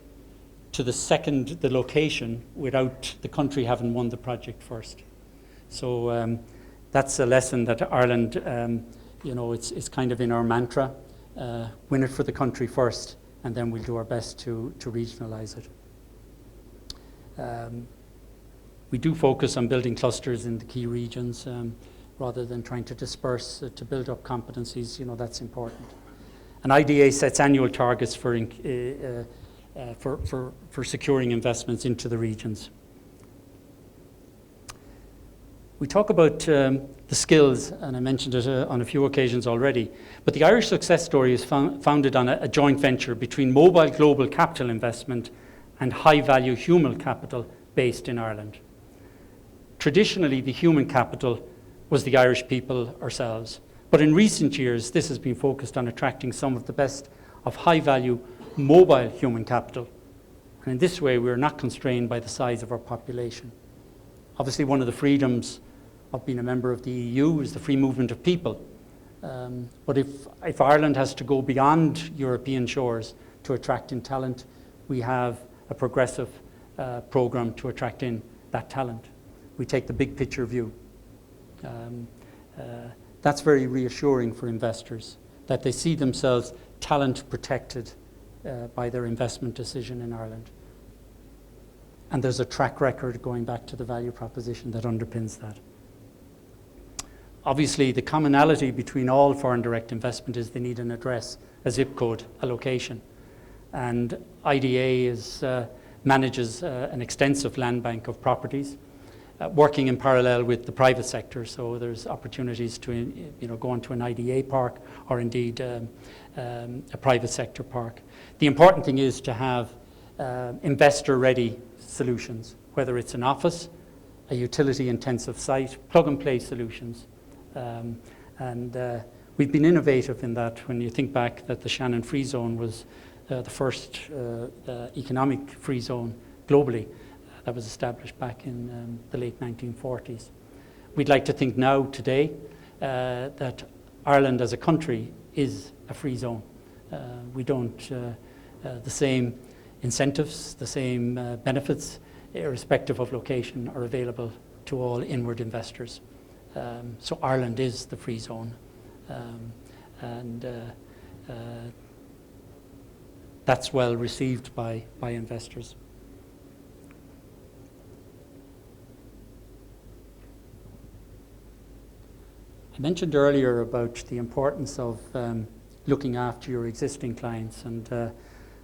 to the location without the country having won the project first. So that's a lesson that Ireland, it's kind of in our mantra, win it for the country first, and then we'll do our best to regionalise it. We do focus on building clusters in the key regions rather than trying to disperse to build up competencies. That's important. And IDA sets annual targets for securing investments into the regions. We talk about the skills, and I mentioned it on a few occasions already, but the Irish success story is founded on a joint venture between mobile global capital investment and high-value human capital based in Ireland. Traditionally, the human capital was the Irish people ourselves, but in recent years, this has been focused on attracting some of the best of high-value mobile human capital. And in this way, we are not constrained by the size of our population. Obviously, one of the freedoms of being a member of the EU is the free movement of people. But if Ireland has to go beyond European shores to attract in talent, we have a progressive programme to attract in that talent. We take the big picture view. That's very reassuring for investors, that they see themselves talent protected by their investment decision in Ireland. And there's a track record going back to the value proposition that underpins that. Obviously, the commonality between all foreign direct investment is they need an address, a zip code, a location. And IDA manages an extensive land bank of properties, working in parallel with the private sector. So there's opportunities to go onto an IDA park or indeed a private sector park. The important thing is to have investor-ready solutions, whether it's an office, a utility-intensive site, plug-and-play solutions. We've been innovative in that. When you think back that the Shannon Free Zone was the first economic free zone globally, that was established back in the late 1940s. We'd like to think now, today, that Ireland as a country is a free zone. We don't, the same incentives, the same benefits, irrespective of location, are available to all inward investors. So Ireland is the free zone. That's well received by investors. I mentioned earlier about the importance of looking after your existing clients, and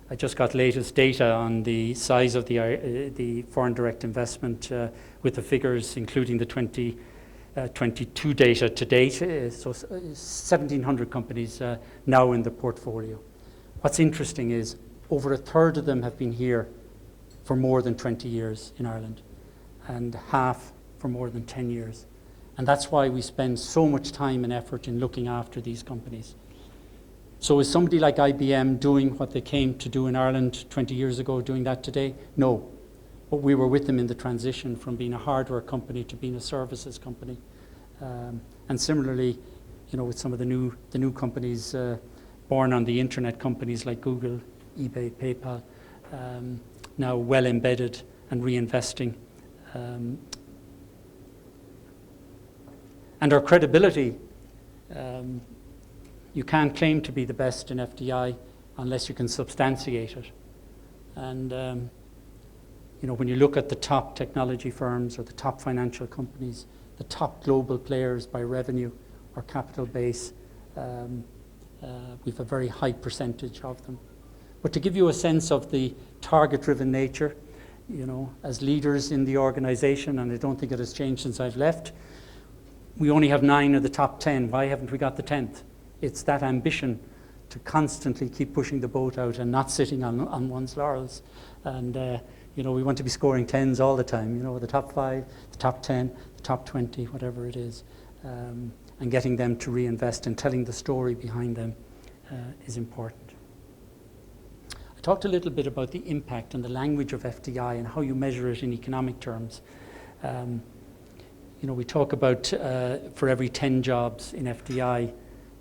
I just got latest data on the size of the foreign direct investment with the figures, including the 2022 data to date. So 1,700 companies now in the portfolio. What's interesting is over a third of them have been here for more than 20 years in Ireland, and half for more than 10 years. And that's why we spend so much time and effort in looking after these companies. So is somebody like IBM doing what they came to do in Ireland 20 years ago, doing that today? No. But we were with them in the transition from being a hardware company to being a services company. And similarly, with some of the new companies born on the internet, companies like Google, eBay, PayPal, now well embedded and reinvesting. And our credibility, you can't claim to be the best in FDI unless you can substantiate it. And when you look at the top technology firms or the top financial companies, the top global players by revenue or capital base, we've a very high percentage of them. But to give you a sense of the target-driven nature, as leaders in the organization, and I don't think it has changed since I've left, we only have 9 of the top 10. Why haven't we got the 10th? It's that ambition to constantly keep pushing the boat out and not sitting on one's laurels. And, we want to be scoring 10s all the time, the top 5, the top 10, the top 20, whatever it is. And getting them to reinvest and telling the story behind them is important. I talked a little bit about the impact and the language of FDI and how you measure it in economic terms. We talk about for every 10 jobs in FDI,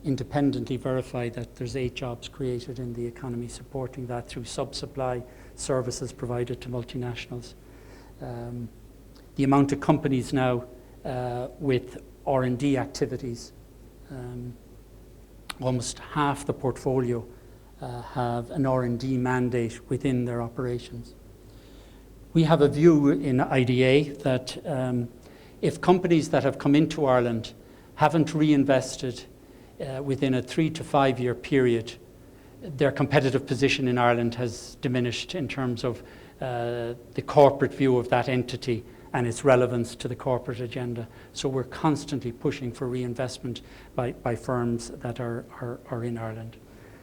independently verify that there's 8 jobs created in the economy, supporting that through sub-supply services provided to multinationals. The amount of companies now with R&D activities, almost half the portfolio have an R&D mandate within their operations. We have a view in IDA that if companies that have come into Ireland haven't reinvested within a 3 to 5 year period, their competitive position in Ireland has diminished in terms of the corporate view of that entity and its relevance to the corporate agenda. So we're constantly pushing for reinvestment by firms that are in Ireland.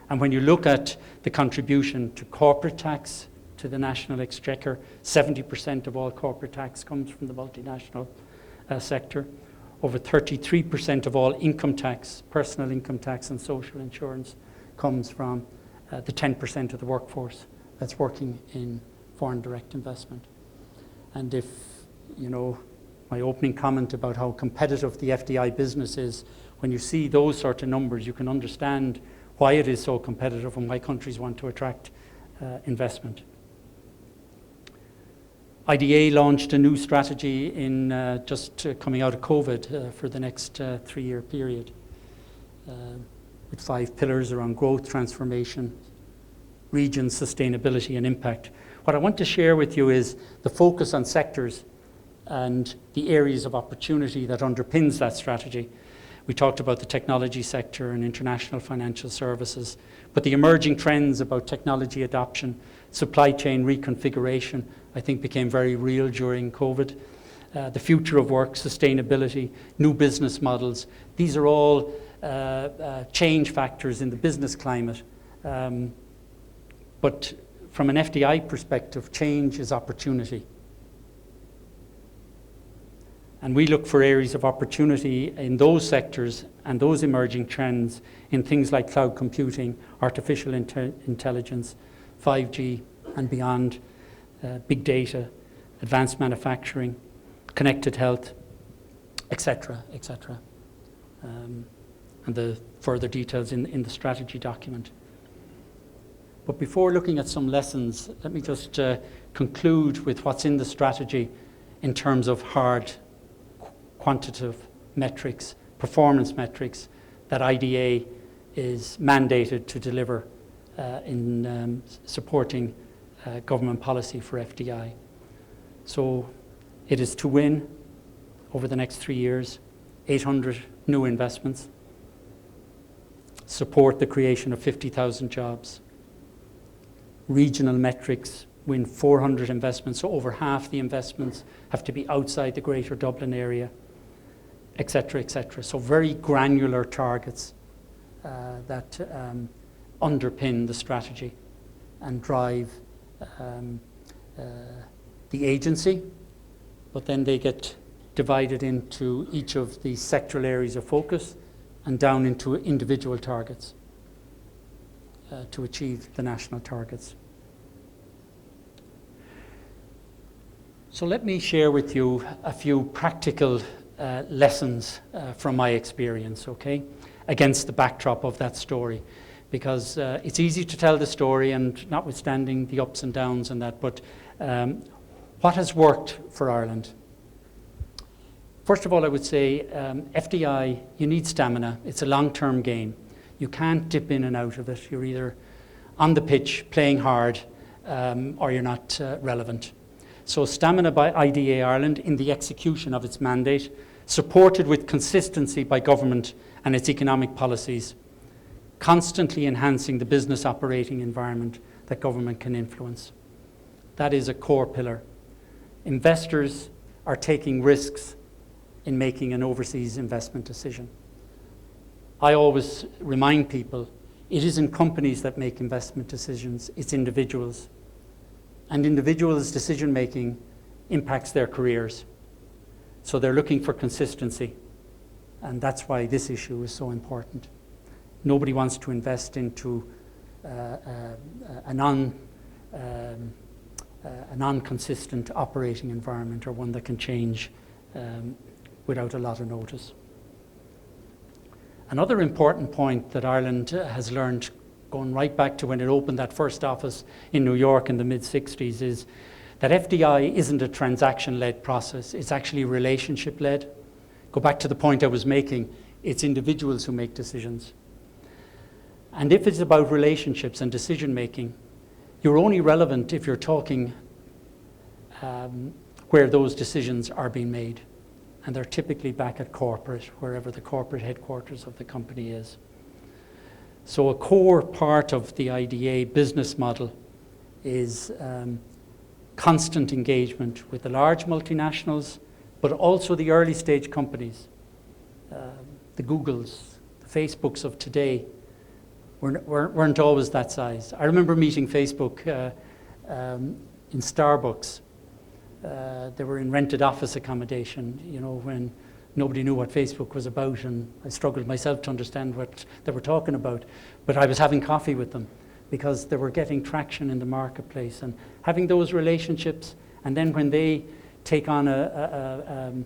And when you look at the contribution to corporate tax to the national exchequer, 70% of all corporate tax comes from the multinational sector. Over 33% of all income tax, personal income tax and social insurance comes from the 10% of the workforce that's working in foreign direct investment. And if, you know, my opening comment about how competitive the FDI business is, when you see those sort of numbers, you can understand why it is so competitive and why countries want to attract investment. IDA launched a new strategy in just coming out of COVID for the next 3-year period with 5 pillars around growth, transformation, region, sustainability and impact. What I want to share with you is the focus on sectors and the areas of opportunity that underpins that strategy. We talked about the technology sector and international financial services, but the emerging trends about technology adoption, supply chain reconfiguration, I think became very real during COVID. The future of work, sustainability, new business models, these are all change factors in the business climate. But from an FDI perspective, change is opportunity. And we look for areas of opportunity in those sectors and those emerging trends in things like cloud computing, artificial intelligence, 5G and beyond, big data, advanced manufacturing, connected health, etc., etc. And the further details in the strategy document. But before looking at some lessons, let me just conclude with what's in the strategy in terms of hard quantitative metrics, performance metrics that IDA is mandated to deliver in supporting government policy for FDI. So it is to win over the next 3 years, 800 new investments, support the creation of 50,000 jobs, regional metrics, win 400 investments, so over half the investments have to be outside the Greater Dublin area, etc., etc. So very granular targets that underpin the strategy and drive the agency, but then they get divided into each of the sectoral areas of focus and down into individual targets to achieve the national targets. So let me share with you a few practical lessons from my experience, okay, against the backdrop of that story. Because it's easy to tell the story, and notwithstanding the ups and downs and that, but what has worked for Ireland? First of all, I would say FDI, you need stamina. It's a long-term game. You can't dip in and out of it. You're either on the pitch playing hard or you're not relevant. So stamina by IDA Ireland in the execution of its mandate, supported with consistency by government and its economic policies, constantly enhancing the business operating environment that government can influence. That is a core pillar. Investors are taking risks in making an overseas investment decision. I always remind people, it isn't companies that make investment decisions, it's individuals. And individuals' decision making impacts their careers. So they're looking for consistency. And that's why this issue is so important. Nobody wants to invest into a non-consistent operating environment, or one that can change without a lot of notice. Another important point that Ireland has learned, going right back to when it opened that first office in New York in the mid-60s, is that FDI isn't a transaction-led process, it's actually relationship-led. Go back to the point I was making, it's individuals who make decisions. And if it's about relationships and decision-making, you're only relevant if you're talking where those decisions are being made. And they're typically back at corporate, wherever the corporate headquarters of the company is. So a core part of the IDA business model is constant engagement with the large multinationals, but also the early stage companies, the Googles, the Facebooks of today, weren't always that size. I remember meeting Facebook in Starbucks. They were in rented office accommodation, you know, when nobody knew what Facebook was about, and I struggled myself to understand what they were talking about. But I was having coffee with them because they were getting traction in the marketplace and having those relationships. And then when they take on a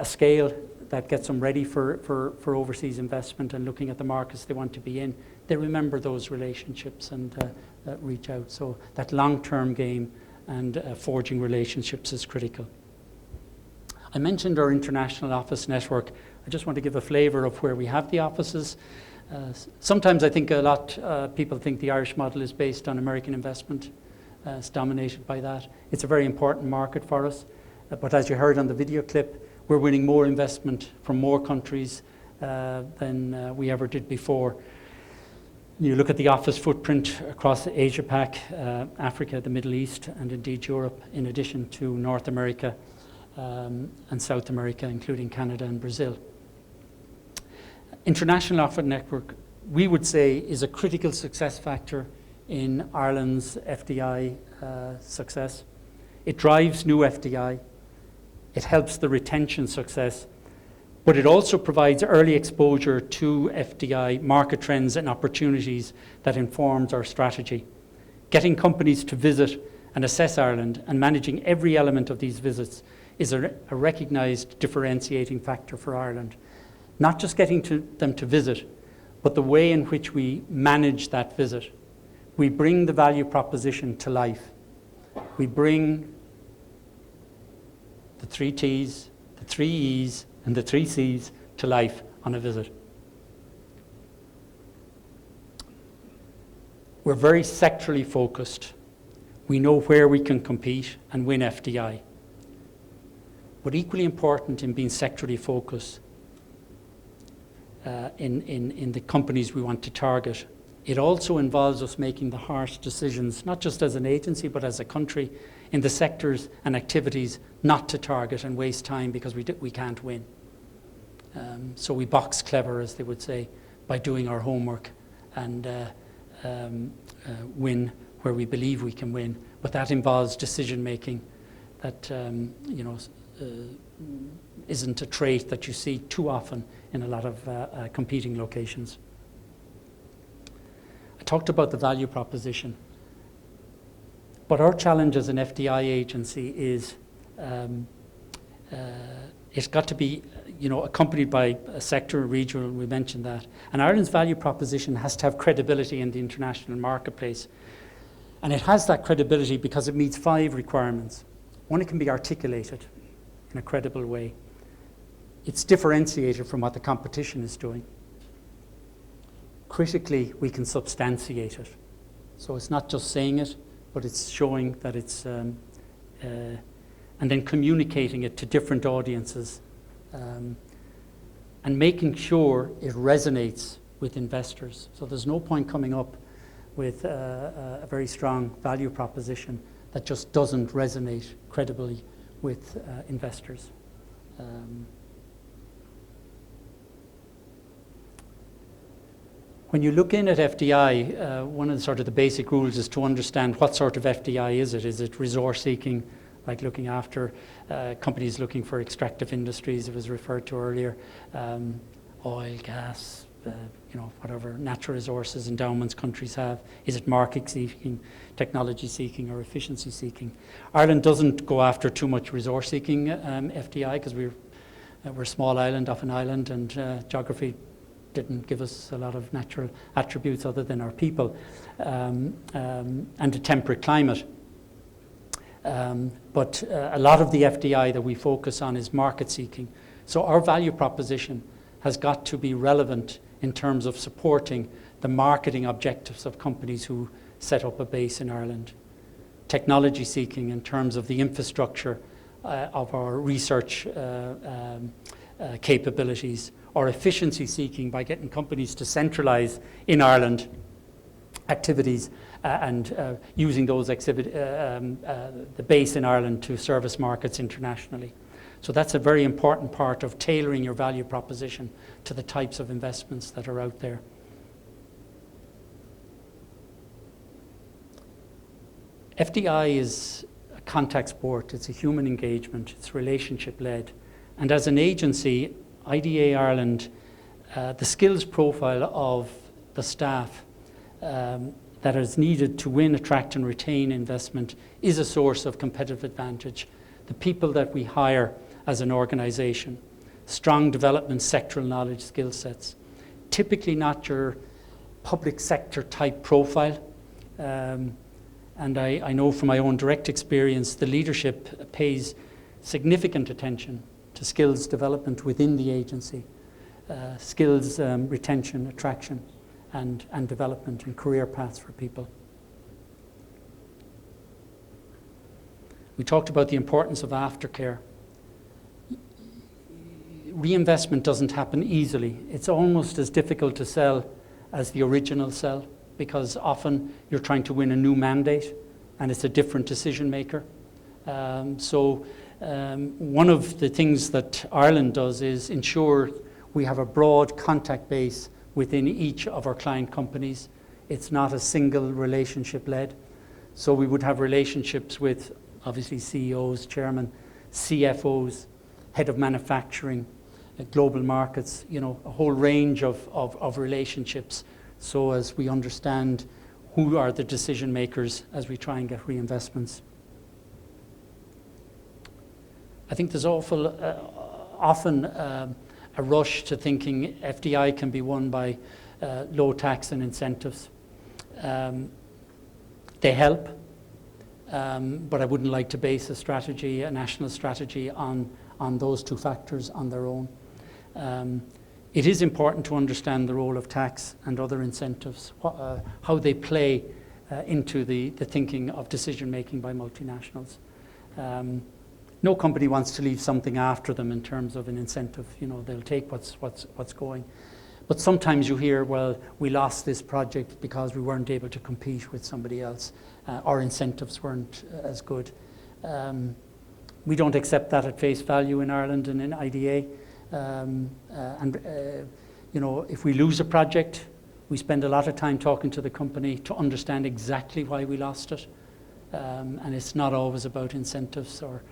scale that gets them ready for overseas investment and looking at the markets they want to be in, they remember those relationships and reach out. So that long-term game and forging relationships is critical. I mentioned our international office network. I just want to give a flavour of where we have the offices. Sometimes I think people think the Irish model is based on American investment. It's dominated by that. It's a very important market for us. But as you heard on the video clip, we're winning more investment from more countries than we ever did before. You look at the office footprint across Asia Pac, Africa, the Middle East, and indeed Europe, in addition to North America and South America, including Canada and Brazil. International office network, we would say, is a critical success factor in Ireland's FDI success. It drives new FDI. It helps the retention success, but it also provides early exposure to FDI market trends and opportunities that informs our strategy. Getting companies to visit and assess Ireland and managing every element of these visits is a recognised differentiating factor for Ireland. Not just getting them to visit, but the way in which we manage that visit. We bring the value proposition to life. We bring the 3 T's, the 3 E's, and the 3 C's to life on a visit. We're very sectorally focused. We know where we can compete and win FDI. But equally important in being sectorally focused in the companies we want to target, it also involves us making the harsh decisions, not just as an agency, but as a country, in the sectors and activities not to target and waste time because we can't win. So we box clever, as they would say, by doing our homework and win where we believe we can win. But that involves decision making that isn't a trait that you see too often in a lot of competing locations. I talked about the value proposition, but our challenge as an FDI agency is it's got to be accompanied by a sector, regional, we mentioned that. And Ireland's value proposition has to have credibility in the international marketplace. And it has that credibility because it meets 5 requirements. One, it can be articulated in a credible way. It's differentiated from what the competition is doing. Critically, we can substantiate it. So it's not just saying it, but it's showing that it's, and then communicating it to different audiences, and making sure it resonates with investors. So there's no point coming up with a very strong value proposition that just doesn't resonate credibly with investors. When you look in at FDI, one of the sort of the basic rules is to understand what sort of FDI is it. Is it resource seeking, like looking after companies looking for extractive industries, it was referred to earlier, oil, gas, whatever natural resources endowments countries have? Is it market seeking, technology seeking, or efficiency seeking? Ireland doesn't go after too much resource seeking FDI because we're a small island off an island, and geography didn't give us a lot of natural attributes other than our people and a temperate climate. But a lot of the FDI that we focus on is market seeking. So our value proposition has got to be relevant in terms of supporting the marketing objectives of companies who set up a base in Ireland. Technology seeking in terms of the infrastructure of our research capabilities, or efficiency seeking by getting companies to centralise in Ireland activities and using those the base in Ireland to service markets internationally. So that's a very important part of tailoring your value proposition to the types of investments that are out there. FDI is a contact sport, it's a human engagement, it's relationship-led. And as an agency, IDA Ireland, the skills profile of the staff that is needed to win, attract and retain investment is a source of competitive advantage. The people that we hire as an organisation, strong development, sectoral knowledge, skill sets, typically not your public sector type profile. And I know from my own direct experience, the leadership pays significant attention to skills development within the agency, skills retention, attraction, and development and career paths for people. We talked about the importance of aftercare. Reinvestment doesn't happen easily. It's almost as difficult to sell as the original sell, because often you're trying to win a new mandate and it's a different decision maker. One of the things that Ireland does is ensure we have a broad contact base within each of our client companies. It's not a single relationship led. So we would have relationships with obviously CEOs, chairman, CFOs, head of manufacturing, global markets, you know, a whole range of relationships, so as we understand who are the decision makers as we try and get reinvestments. I think there's often a rush to thinking FDI can be won by low tax and incentives. They help, but I wouldn't like to base a strategy, a national strategy, on those two factors on their own. It is important to understand the role of tax and other incentives, how they play into the thinking of decision making by multinationals. No company wants to leave something after them in terms of an incentive. You know, they'll take what's going. But sometimes you hear, well, we lost this project because we weren't able to compete with somebody else. Our incentives weren't as good. We don't accept that at face value in Ireland and in IDA. You know, if we lose a project, we spend a lot of time talking to the company to understand exactly why we lost it. And it's not always about incentives or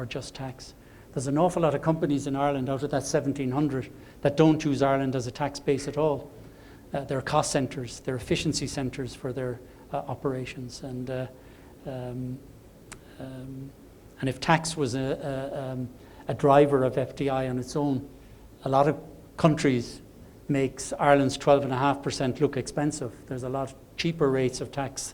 just tax. There's an awful lot of companies in Ireland out of that 1,700 that don't use Ireland as a tax base at all. They're cost centres, they're efficiency centres for their operations. And if tax was a driver of FDI on its own, a lot of countries makes Ireland's 12.5% look expensive. There's a lot cheaper rates of tax,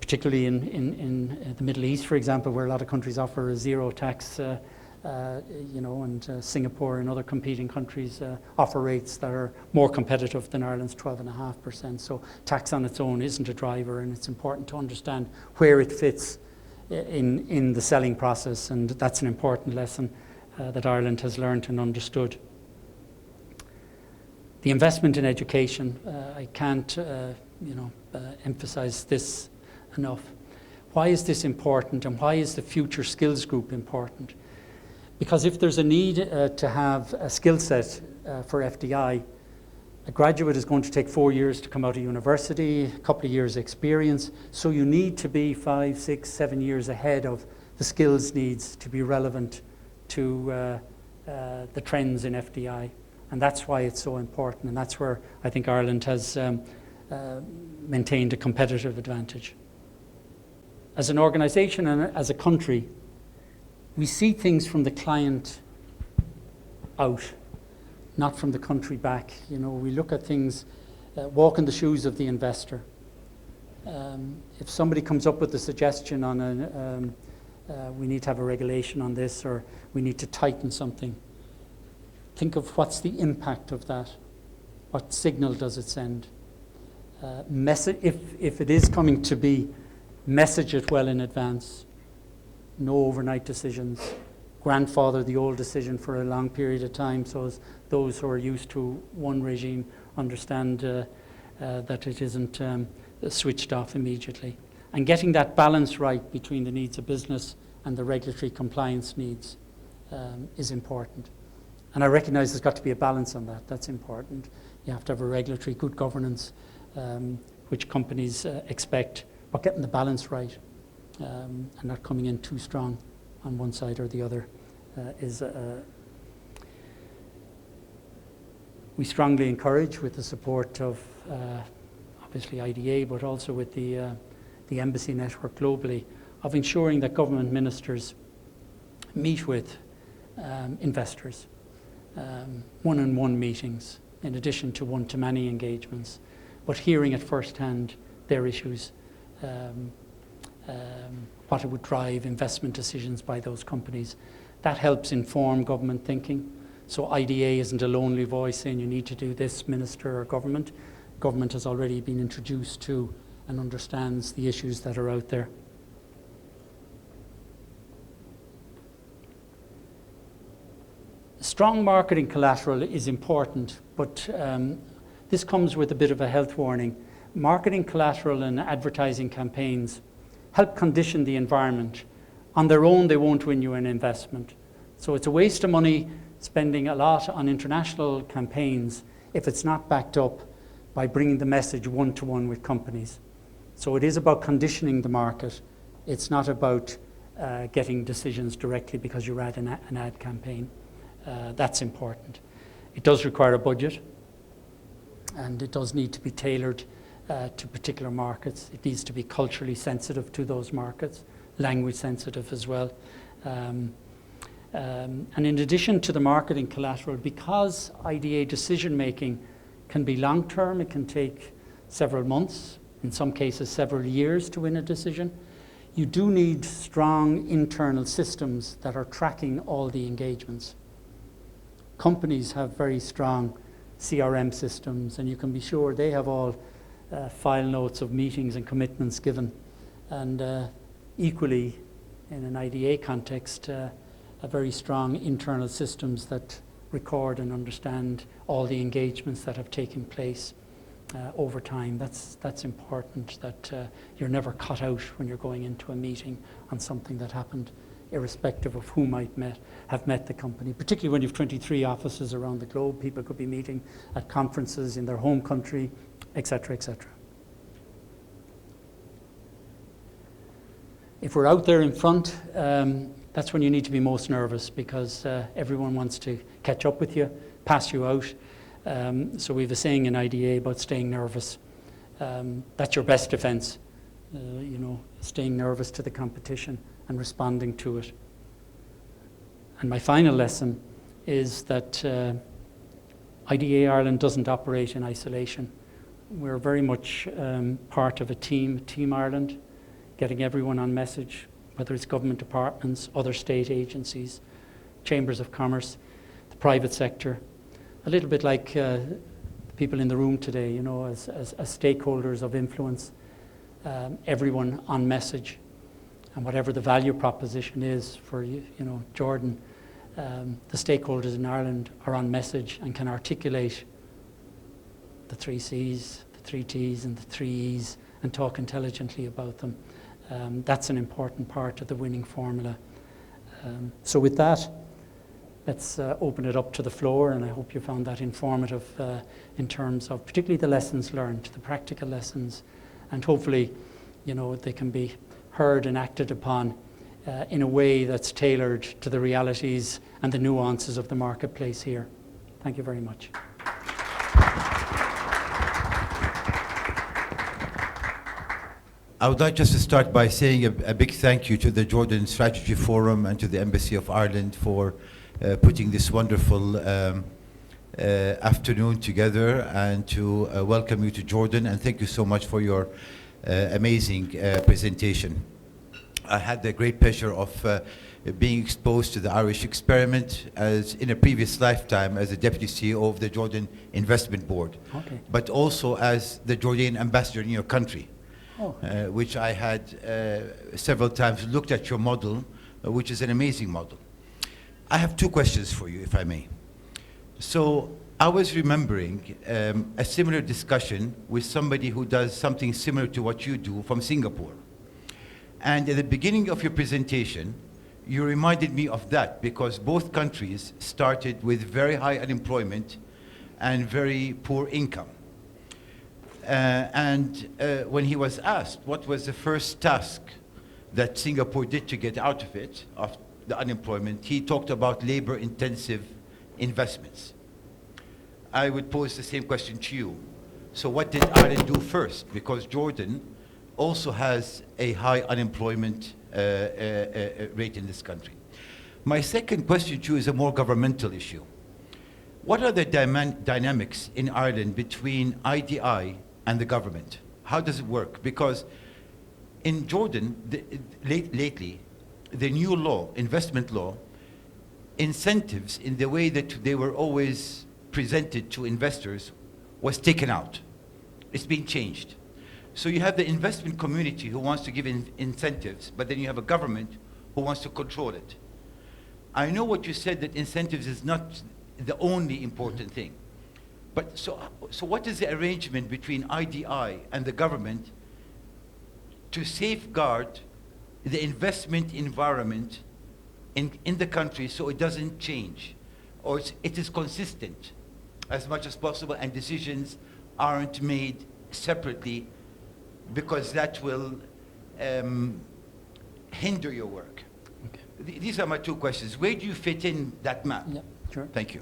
particularly in the Middle East, for example, where a lot of countries offer a zero tax, you know, and Singapore and other competing countries offer rates that are more competitive than Ireland's 12.5%. So tax on its own isn't a driver, and it's important to understand where it fits in the selling process, and that's an important lesson that Ireland has learned and understood. The investment in education, I can't emphasize this enough. Why is this important, and why is the future skills group important? Because if there's a need to have a skill set for FDI, a graduate is going to take 4 years to come out of university, a couple of years experience, so you need to be 5, 6, 7 years ahead of the skills needs to be relevant to the trends in FDI. And that's why it's so important, and that's where I think Ireland has maintained a competitive advantage. As an organisation and as a country, we see things from the client out, not from the country back. You know, we look at things, walk in the shoes of the investor. If somebody comes up with a suggestion on we need to have a regulation on this, or we need to tighten something, think of what's the impact of that. What signal does it send? If it is coming to be, message it well in advance. No overnight decisions. Grandfather the old decision for a long period of time, so as those who are used to one regime understand that it isn't switched off immediately. And getting that balance right between the needs of business and the regulatory compliance needs is important. And I recognise there's got to be a balance on that. That's important. You have to have a regulatory good governance, which companies expect, but getting the balance right and not coming in too strong on one side or the other is. We strongly encourage, with the support of obviously IDA, but also with the embassy network globally, of ensuring that government ministers meet with investors, one-on-one meetings, in addition to one-to-many engagements, but hearing at first hand their issues, what it would drive investment decisions by those companies. That helps inform government thinking. So IDA isn't a lonely voice saying you need to do this, minister or government. Government has already been introduced to and understands the issues that are out there. Strong marketing collateral is important, but this comes with a bit of a health warning. Marketing collateral and advertising campaigns help condition the environment. On their own, they won't win you an investment. So it's a waste of money spending a lot on international campaigns if it's not backed up by bringing the message one-to-one with companies. So it is about conditioning the market. It's not about getting decisions directly because you ran an ad campaign. That's important. It does require a budget, and it does need to be tailored to particular markets. It needs to be culturally sensitive to those markets, language sensitive as well. And in addition to the marketing collateral, because IDA decision making can be long term, it can take several months, in some cases several years to win a decision, you do need strong internal systems that are tracking all the engagements. Companies have very strong CRM systems, and you can be sure they have all file notes of meetings and commitments given. And equally, in an IDA context, a very strong internal systems that record and understand all the engagements that have taken place over time. That's important, that you're never cut out when you're going into a meeting on something that happened, irrespective of who might have met the company. Particularly when you have 23 offices around the globe, people could be meeting at conferences in their home country, etc., etc. If we're out there in front, that's when you need to be most nervous, because everyone wants to catch up with you, pass you out. So we have a saying in IDA about staying nervous. That's your best defense, staying nervous to the competition and responding to it. And my final lesson is that IDA Ireland doesn't operate in isolation. We're very much part of a Team Ireland, getting everyone on message, whether it's government departments, other state agencies, chambers of commerce, the private sector, a little bit like the people in the room today, as stakeholders of influence, everyone on message. And whatever the value proposition is for Jordan, the stakeholders in Ireland are on message and can articulate the 3 C's, the 3 T's and the 3 E's and talk intelligently about them. That's an important part of the winning formula. So with that, let's open it up to the floor, and I hope you found that informative in terms of particularly the lessons learned, the practical lessons, and hopefully, they can be heard and acted upon in a way that's tailored to the realities and the nuances of the marketplace here. Thank you very much. I would like just to start by saying a big thank you to the Jordan Strategy Forum and to the Embassy of Ireland for putting this wonderful afternoon together, and to welcome you to Jordan, and thank you so much for your amazing presentation. I had the great pleasure of being exposed to the Irish experiment as in a previous lifetime as the Deputy CEO of the Jordan Investment Board, Okay. but also as the Jordanian ambassador in your country. Which I had several times looked at your model, which is an amazing model. I have 2 questions for you, if I may. So I was remembering a similar discussion with somebody who does something similar to what you do from Singapore. And at the beginning of your presentation, you reminded me of that because both countries started with very high unemployment and very poor income. When he was asked what was the first task that Singapore did to get out of it, of the unemployment, he talked about labor-intensive investments. I would pose the same question to you. So what did Ireland do first? Because Jordan also has a high unemployment rate in this country. My second question to you is a more governmental issue. What are the dynamics in Ireland between IDI and the government? How does it work? Because in Jordan, lately, the new law, investment law, incentives in the way that they were always presented to investors was taken out. It's been changed. So you have the investment community who wants to give incentives, but then you have a government who wants to control it. I know what you said, that incentives is not the only important thing. But so what is the arrangement between IDI and the government to safeguard the investment environment in the country so it doesn't change, or it is consistent as much as possible and decisions aren't made separately, because that will hinder your work? Okay. These are my two questions. Where do you fit in that map? Yeah, sure. Thank you.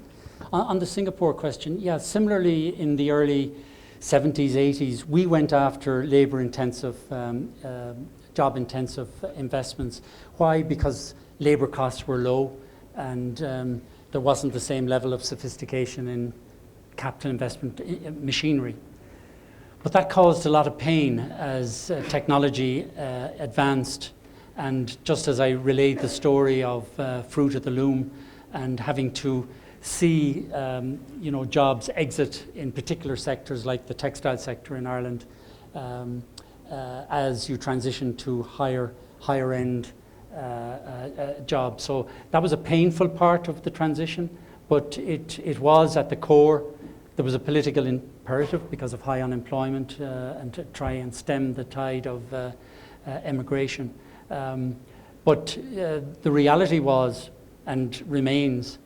On the Singapore question, yeah, similarly in the early 70s, 80s, we went after labor-intensive, job-intensive investments. Why? Because labor costs were low and there wasn't the same level of sophistication in capital investment machinery. But that caused a lot of pain as technology advanced, and just as I relayed the story of Fruit of the Loom and having to see jobs exit in particular sectors like the textile sector in Ireland as you transition to higher end jobs. So that was a painful part of the transition, but it was at the core. There was a political imperative because of high unemployment and to try and stem the tide of emigration. But the reality was and remains,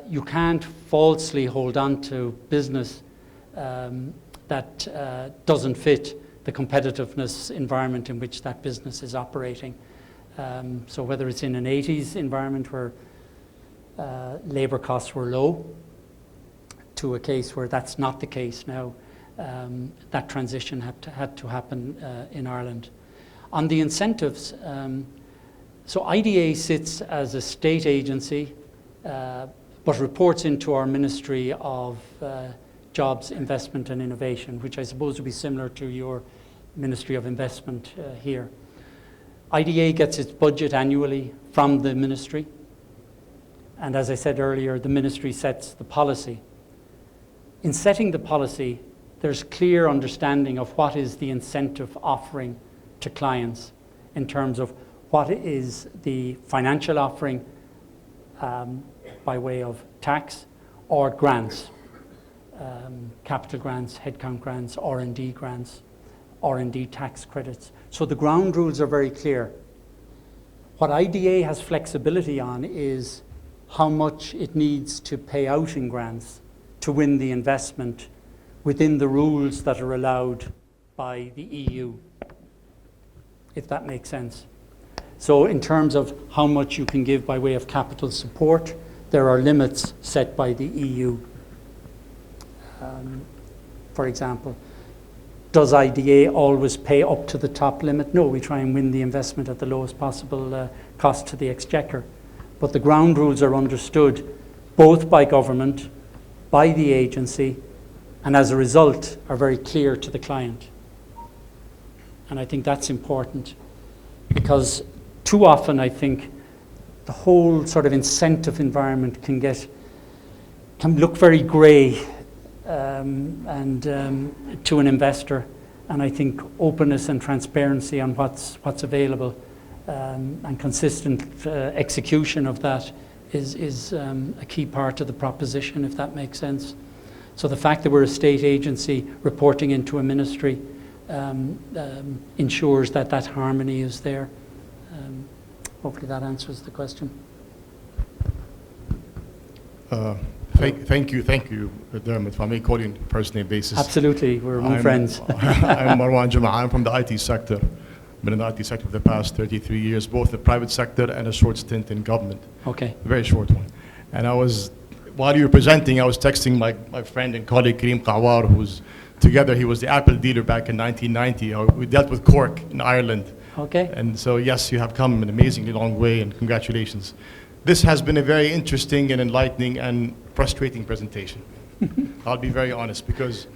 you can't falsely hold on to business that doesn't fit the competitiveness environment in which that business is operating. So whether it's in an 80s environment where labor costs were low, to a case where that's not the case now, that transition had to happen in Ireland. On the incentives, so IDA sits as a state agency, but reports into our Ministry of Jobs, Investment and Innovation, which I suppose would be similar to your Ministry of Investment here. IDA gets its budget annually from the ministry, and as I said earlier, the ministry sets the policy. In setting the policy, there's clear understanding of what is the incentive offering to clients in terms of what is the financial offering by way of tax or grants, capital grants, headcount grants, R&D grants, R&D tax credits. So the ground rules are very clear. What IDA has flexibility on is how much it needs to pay out in grants to win the investment within the rules that are allowed by the EU, if that makes sense. So in terms of how much you can give by way of capital support, there are limits set by the EU. For example, does IDA always pay up to the top limit? No, we try and win the investment at the lowest possible cost to the exchequer. But the ground rules are understood both by government, by the agency, and as a result are very clear to the client. And I think that's important because too often I think the whole sort of incentive environment can look very grey to an investor, and I think openness and transparency on what's available and consistent execution of that is a key part of the proposition, if that makes sense. So the fact that we're a state agency reporting into a ministry ensures that that harmony is there. Hopefully that answers the question. Thank you, Dermot. If I may call you on a personal basis. Absolutely, we're among friends. I'm Marwan Juma. I'm from the IT sector. Been in the IT sector for the past 33 years, both the private sector and a short stint in government. Okay. A very short one. And while you were presenting, I was texting my friend and colleague Kareem Qawar, he was the Apple dealer back in 1990. We dealt with Cork in Ireland. Okay. And so, yes, you have come an amazingly long way, and congratulations. This has been a very interesting and enlightening and frustrating presentation. I'll be very honest, because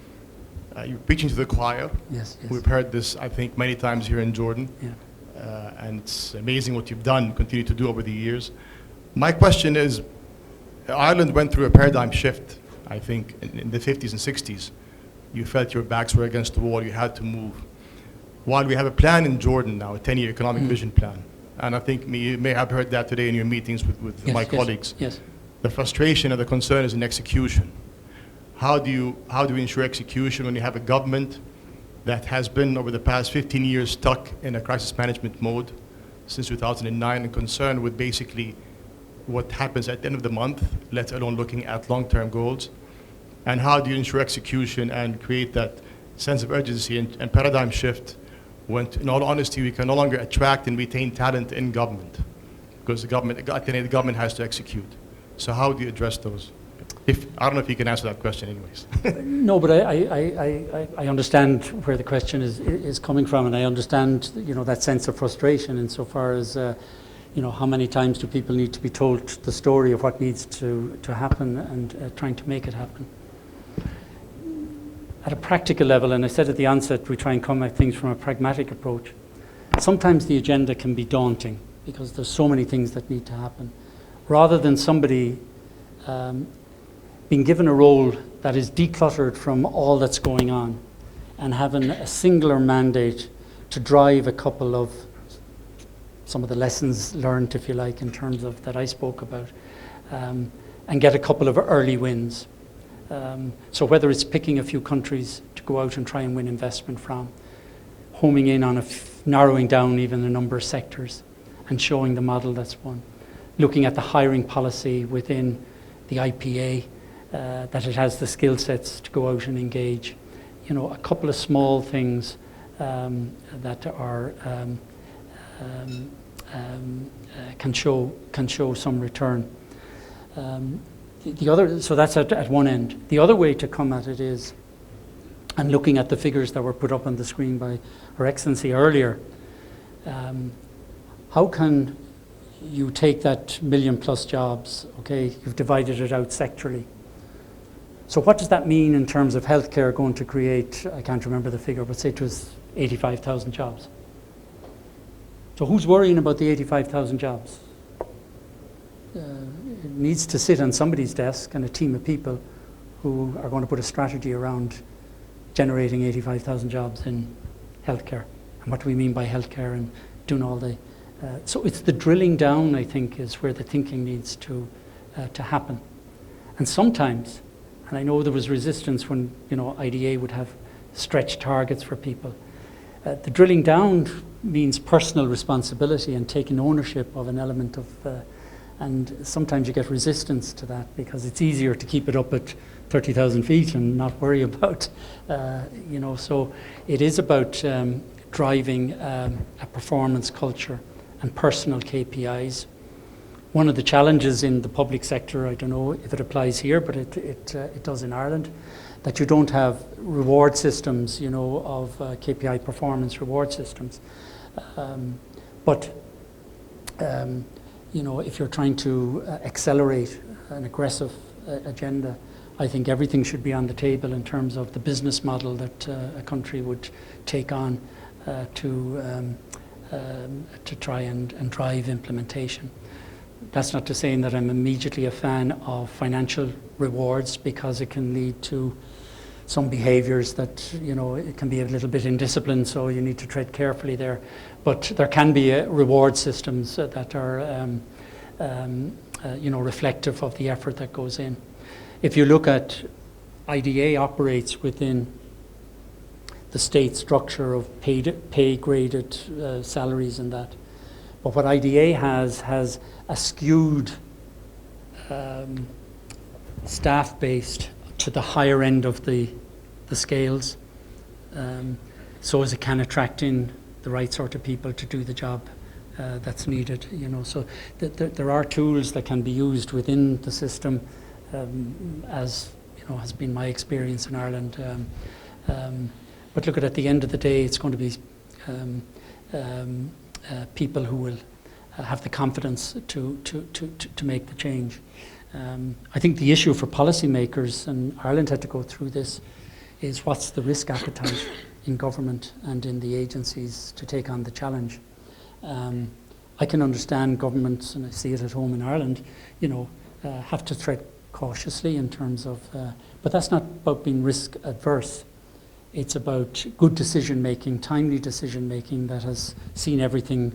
you're preaching to the choir. Yes. We've heard this, I think, many times here in Jordan. Yeah. And it's amazing what you've done, continue to do over the years. My question is, Ireland went through a paradigm shift, I think, in the 50s and 60s. You felt your backs were against the wall, you had to move. While we have a plan in Jordan now, a 10-year economic vision plan, and I think you may have heard that today in your meetings with my colleagues. Yes. The frustration and the concern is in execution. How do you ensure execution when you have a government that has been over the past 15 years stuck in a crisis management mode since 2009 and concerned with basically what happens at the end of the month, let alone looking at long-term goals? And how do you ensure execution and create that sense of urgency and paradigm shift when, in all honesty, we can no longer attract and retain talent in government? Because at the end of the day, the government has to execute. So how do you address those? I don't know if you can answer that question anyways. No, but I understand where the question is coming from, and I understand, that sense of frustration insofar as, how many times do people need to be told the story of what needs to happen and trying to make it happen. At a practical level, and I said at the onset, we try and come at things from a pragmatic approach. Sometimes the agenda can be daunting because there's so many things that need to happen. Rather than somebody being given a role that is decluttered from all that's going on and having a singular mandate to drive a couple of some of the lessons learned, if you like, in terms of that I spoke about, and get a couple of early wins. So whether it's picking a few countries to go out and try and win investment from, homing in on narrowing down even the number of sectors and showing the model that's one, looking at the hiring policy within the IPA, that it has the skill sets to go out and engage. A couple of small things that are can show some return. So that's at one end. The other way to come at it is, and looking at the figures that were put up on the screen by Her Excellency earlier, how can you take that 1 million plus jobs, okay, you've divided it out sectorally. So what does that mean in terms of healthcare going to create, I can't remember the figure, but say it was 85,000 jobs. So who's worrying about the 85,000 jobs? It needs to sit on somebody's desk and a team of people who are going to put a strategy around generating 85,000 jobs in healthcare. And what do we mean by healthcare and doing all the... so it's the drilling down, I think, is where the thinking needs to happen. And sometimes, and I know there was resistance when, IDA would have stretch targets for people. The drilling down means personal responsibility and taking ownership of an element of... and sometimes you get resistance to that because it's easier to keep it up at 30,000 feet and not worry about, so it is about driving a performance culture and personal KPIs. One of the challenges in the public sector, I don't know if it applies here, but it does in Ireland, that you don't have reward systems, of KPI performance reward systems. If you're trying to accelerate an aggressive agenda, I think everything should be on the table in terms of the business model that a country would take on to try and drive implementation. That's not to say that I'm immediately a fan of financial rewards, because it can lead to some behaviors that, it can be a little bit indisciplined, so you need to tread carefully there. But there can be reward systems that are, reflective of the effort that goes in. If you look at IDA operates within the state structure of pay-graded salaries and that. But what IDA has a skewed staff-based to the higher end of the scales, so as it can attract in the right sort of people to do the job that's needed. You know, so there are tools that can be used within the system, as you know, has been my experience in Ireland. But look, at the end of the day, it's going to be people who will have the confidence to make the change. I think the issue for policymakers, and Ireland had to go through this, is what's the risk appetite in government and in the agencies to take on the challenge. I can understand governments, and I see it at home in Ireland, you know, have to tread cautiously in terms of, but that's not about being risk adverse. It's about good decision making, timely decision making that has seen everything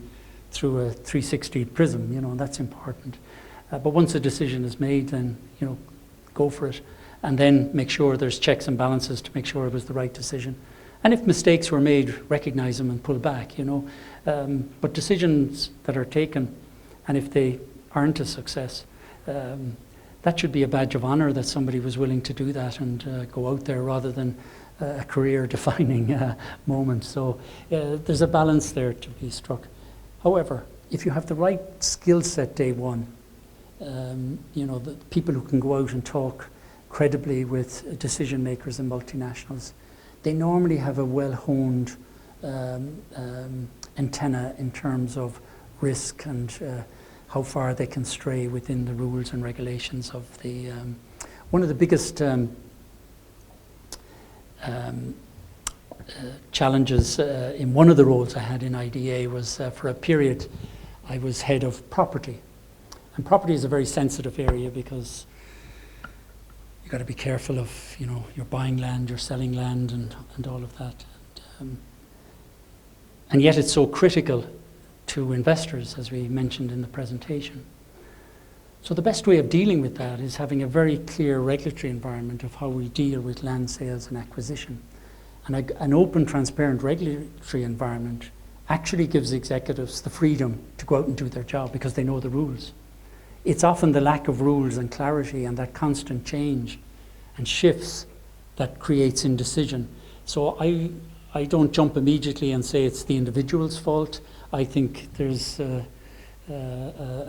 through a 360 prism, you know, and that's important. But once a decision is made, then, you know, go for it. And then make sure there's checks and balances to make sure it was the right decision. And if mistakes were made, recognize them and pull back, you know. But decisions that are taken, and if they aren't a success, that should be a badge of honor that somebody was willing to do that and go out there rather than a career-defining moment. So there's a balance there to be struck. However, if you have the right skill set day one, you know, the people who can go out and talk credibly with decision makers and multinationals, they normally have a well-honed antenna in terms of risk and how far they can stray within the rules and regulations of the. One of the biggest challenges in one of the roles I had in IDA was for a period I was head of property. And property is a very sensitive area because you've got to be careful of, you know, you're buying land, you're selling land and all of that. And yet it's so critical to investors, as we mentioned in the presentation. So the best way of dealing with that is having a very clear regulatory environment of how we deal with land sales and acquisition. And an open, transparent regulatory environment actually gives executives the freedom to go out and do their job because they know the rules. It's often the lack of rules and clarity and that constant change and shifts that creates indecision. So I don't jump immediately and say it's the individual's fault. I think there's a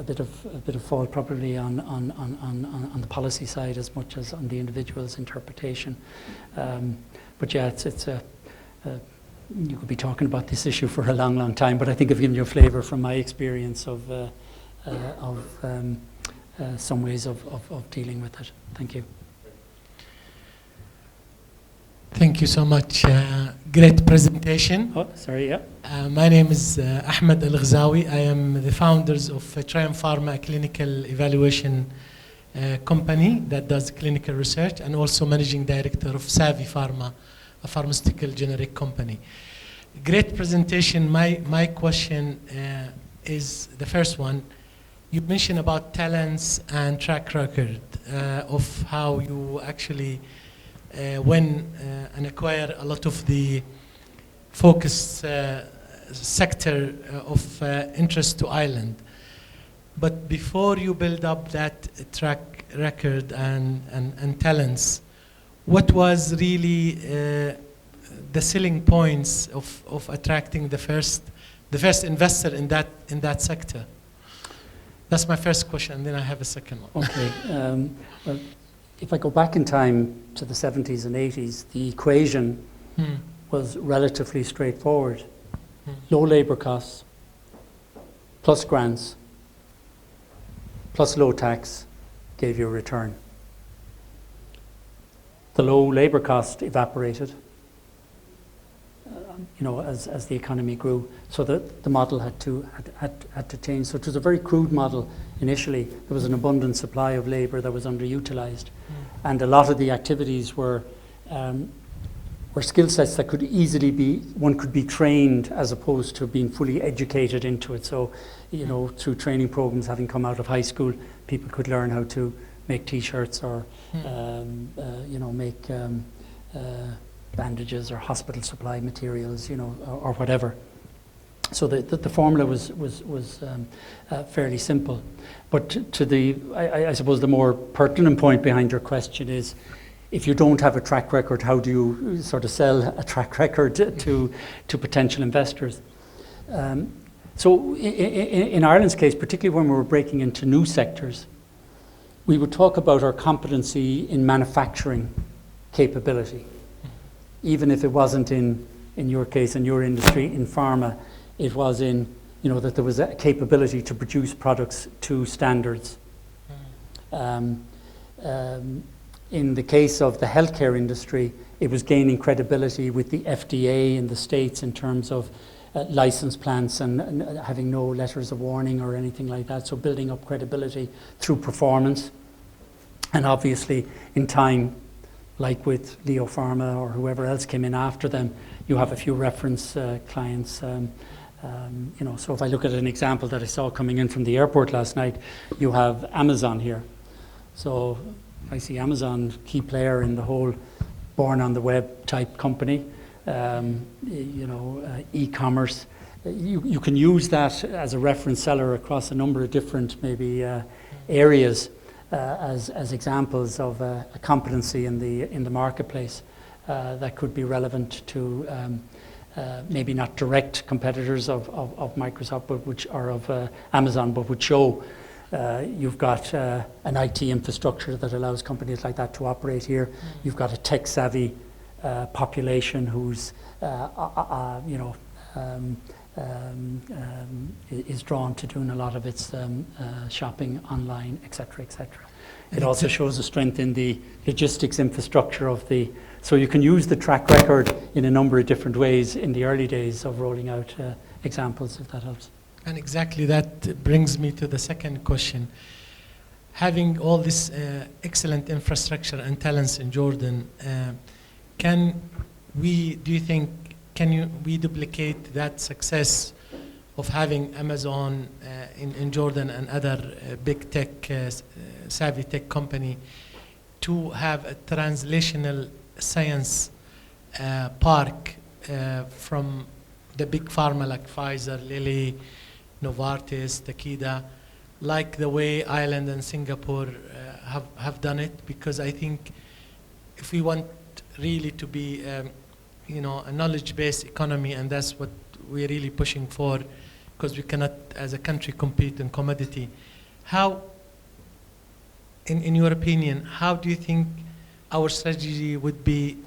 bit of fault probably on the policy side as much as on the individual's interpretation. But yeah, it's you could be talking about this issue for a long, long time. But I think I've given you a flavour from my experience of some ways of dealing with it. Thank you. Thank you so much. Great presentation. Oh, sorry, yeah. My name is Ahmed Al-Ghazawi. I am the founders of Triumph Pharma, a clinical evaluation company that does clinical research, and also managing director of Savvy Pharma, a pharmaceutical generic company. Great presentation. My question is the first one. You mentioned about talents and track record of how you actually win and acquire a lot of the focused sector of interest to Ireland. But before you build up that track record and talents, what was really the selling points of attracting the first investor in that sector? That's my first question, and then I have a second one. Okay. Well, if I go back in time to the 70s and 80s, the equation was relatively straightforward. Low labour costs, plus grants, plus low tax gave you a return. The low labour cost evaporated, you know, as the economy grew, so that the model had to change. So it was a very crude model initially. There was an abundant supply of labour that was underutilised, and a lot of the activities were skill sets that could easily one could be trained as opposed to being fully educated into it. So, you know, through training programs, having come out of high school, people could learn how to make T-shirts or make bandages or hospital supply materials, or whatever. So the formula was fairly simple. But I suppose the more pertinent point behind your question is, if you don't have a track record, how do you sort of sell a track record to potential investors? So in Ireland's case, particularly when we were breaking into new sectors, we would talk about our competency in manufacturing capability. Even if it wasn't in your case, in your industry, in pharma, it was in, that there was a capability to produce products to standards. In the case of the healthcare industry, it was gaining credibility with the FDA in the States in terms of license plants and having no letters of warning or anything like that. So building up credibility through performance. And obviously, in time, like with Leo Pharma or whoever else came in after them, you have a few reference clients. So if I look at an example that I saw coming in from the airport last night, you have Amazon here. So I see Amazon, key player in the whole born on the web type company, e-commerce. You can use that as a reference seller across a number of different maybe areas as examples of a competency in the marketplace that could be relevant to maybe not direct competitors of Microsoft, but which are of Amazon, but would show you've got an IT infrastructure that allows companies like that to operate here. You've got a tech-savvy population who's is drawn to doing a lot of its shopping online, etc., etc. It also shows a strength in the logistics infrastructure of so you can use the track record in a number of different ways in the early days of rolling out examples, if that helps. And exactly that brings me to the second question. Having all this excellent infrastructure and talents in Jordan, can we duplicate that success of having Amazon in Jordan and other big tech, savvy tech company to have a translational science park from the big pharma like Pfizer, Lilly, Novartis, Takeda, like the way Ireland and Singapore have done it? Because I think if we want really to be a knowledge-based economy, and that's what we're really pushing for, because we cannot as a country compete in commodity. How, in your opinion, how do you think our strategy would be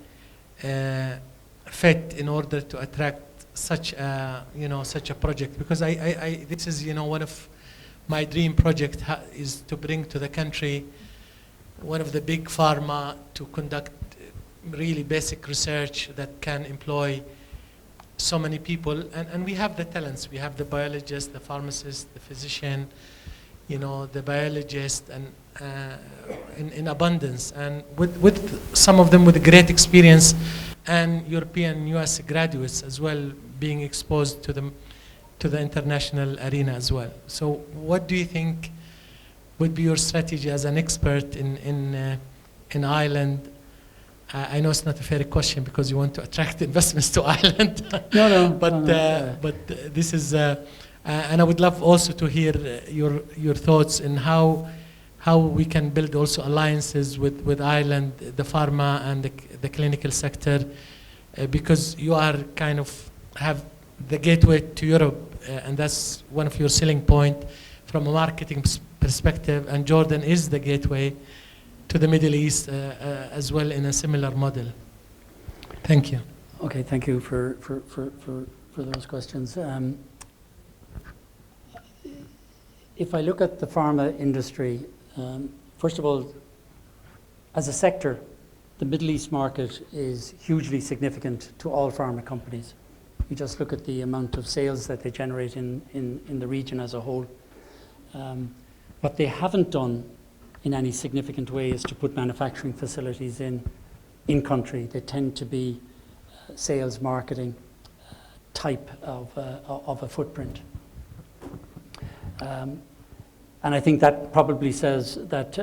fit in order to attract such a project? Because this is one of my dream project is to bring to the country one of the big pharma to conduct really basic research that can employ so many people, and we have the talents. We have the biologist, the pharmacist, the physician, the biologist, and in abundance, and with some of them with great experience, and European, US graduates as well, being exposed to the international arena as well. So what do you think would be your strategy as an expert in Ireland? I know it's not a fair question because you want to attract investments to Ireland. But this is, and I would love also to hear your thoughts in how we can build also alliances with Ireland, the pharma and the clinical sector, because you are kind of have the gateway to Europe, and that's one of your selling point from a marketing perspective, and Jordan is the gateway to the Middle East as well in a similar model. Thank you. Okay, thank you for those questions. If I look at the pharma industry, first of all, as a sector, the Middle East market is hugely significant to all pharma companies. You just look at the amount of sales that they generate in the region as a whole. What they haven't done in any significant way is to put manufacturing facilities in country. They tend to be sales marketing type of a footprint. And I think that probably says that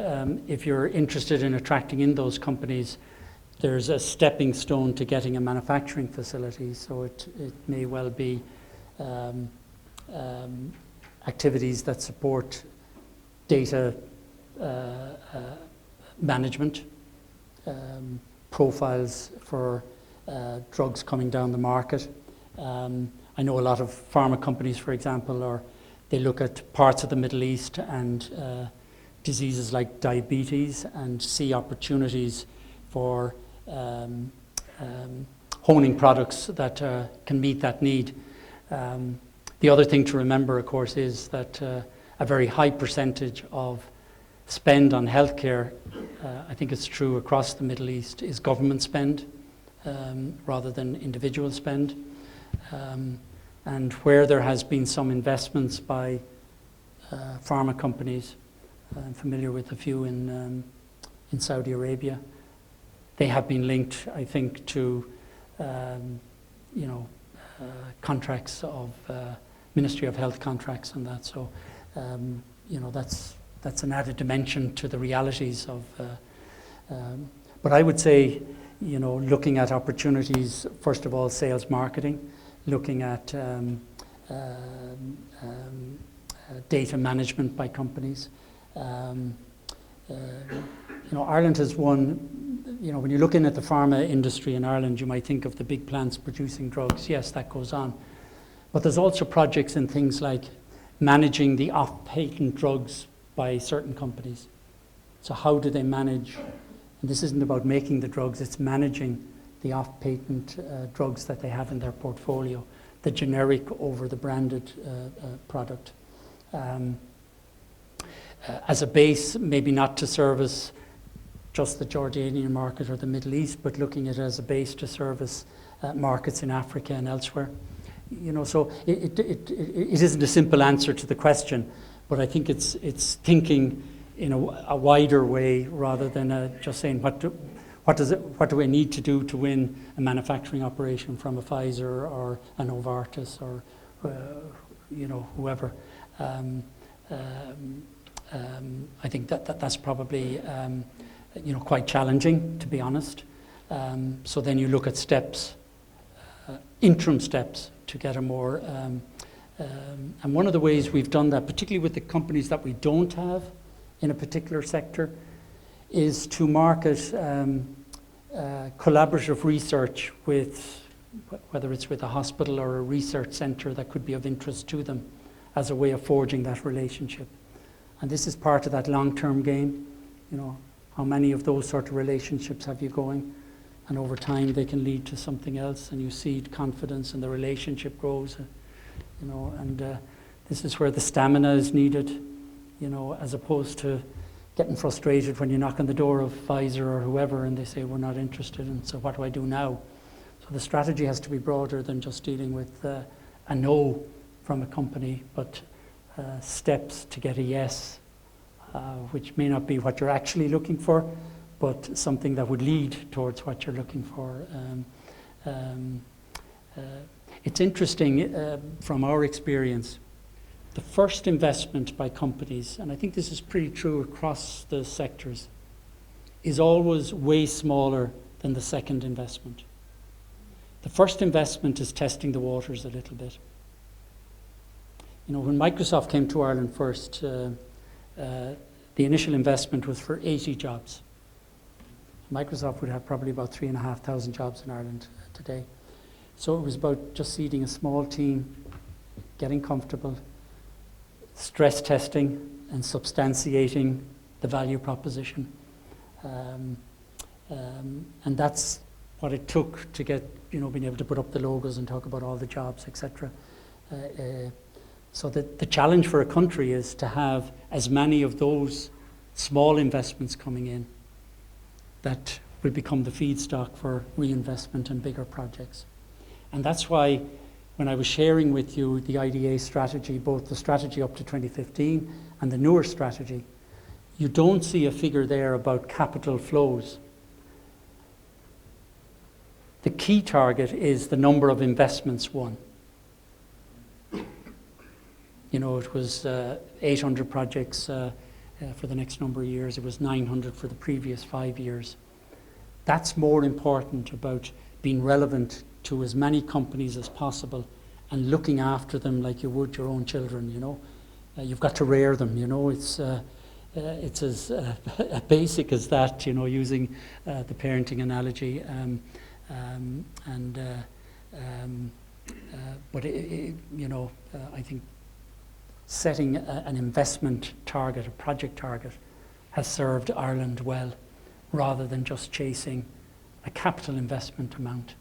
if you're interested in attracting in those companies, there's a stepping stone to getting a manufacturing facility. So it may well be activities that support data management, profiles for drugs coming down the market. I know a lot of pharma companies, for example, they look at parts of the Middle East and diseases like diabetes and see opportunities for honing products that can meet that need. The other thing to remember, of course, is that a very high percentage of spend on healthcare, I think it's true across the Middle East, is government spend rather than individual spend. And where there has been some investments by pharma companies, I'm familiar with a few in Saudi Arabia, they have been linked, I think, to contracts of Ministry of Health contracts and that. So, that's an added dimension to the realities of. But I would say, looking at opportunities, first of all, sales marketing, looking at data management by companies. Ireland has won. When you're looking at the pharma industry in Ireland, you might think of the big plants producing drugs. Yes, that goes on. But there's also projects in things like managing the off-patent drugs by certain companies. So how do they manage, and this isn't about making the drugs, it's managing the off-patent drugs that they have in their portfolio, the generic over the branded product. As a base, maybe not to service just the Jordanian market or the Middle East, but looking at it as a base to service markets in Africa and elsewhere. So it isn't a simple answer to the question, but I think it's thinking in a wider way rather than just saying what do I need to do to win a manufacturing operation from a Pfizer or a Novartis or whoever. I think that's probably quite challenging, to be honest. So then you look at steps, interim steps to get a more, and one of the ways we've done that, particularly with the companies that we don't have in a particular sector, is to market collaborative research with, whether it's with a hospital or a research centre that could be of interest to them, as a way of forging that relationship. And this is part of that long-term game. How many of those sort of relationships have you going? And over time they can lead to something else, and you seed confidence and the relationship grows. And this is where the stamina is needed, as opposed to getting frustrated when you knock on the door of Pfizer or whoever and they say, we're not interested, and so what do I do now? So the strategy has to be broader than just dealing with a no from a company, but steps to get a yes, which may not be what you're actually looking for, but something that would lead towards what you're looking for. It's interesting from our experience, the first investment by companies, and I think this is pretty true across the sectors, is always way smaller than the second investment. The first investment is testing the waters a little bit. When Microsoft came to Ireland first, the initial investment was for 80 jobs. Microsoft would have probably about 3,500 jobs in Ireland today. So it was about just seeding a small team, getting comfortable, stress testing and substantiating the value proposition. And that's what it took to get, being able to put up the logos and talk about all the jobs, etc. So the challenge for a country is to have as many of those small investments coming in that will become the feedstock for reinvestment and bigger projects. And that's why when I was sharing with you the IDA strategy, both the strategy up to 2015 and the newer strategy, you don't see a figure there about capital flows. The key target is the number of investments won. You know, it was 800 projects for the next number of years. It was 900 for the previous 5 years. That's more important about being relevant to as many companies as possible and looking after them like you would your own children, you know. You've got to rear them, you know. It's as basic as that, you know, using the parenting analogy. But you know, I think setting an investment target, a project target, has served Ireland well, rather than just chasing a capital investment amount.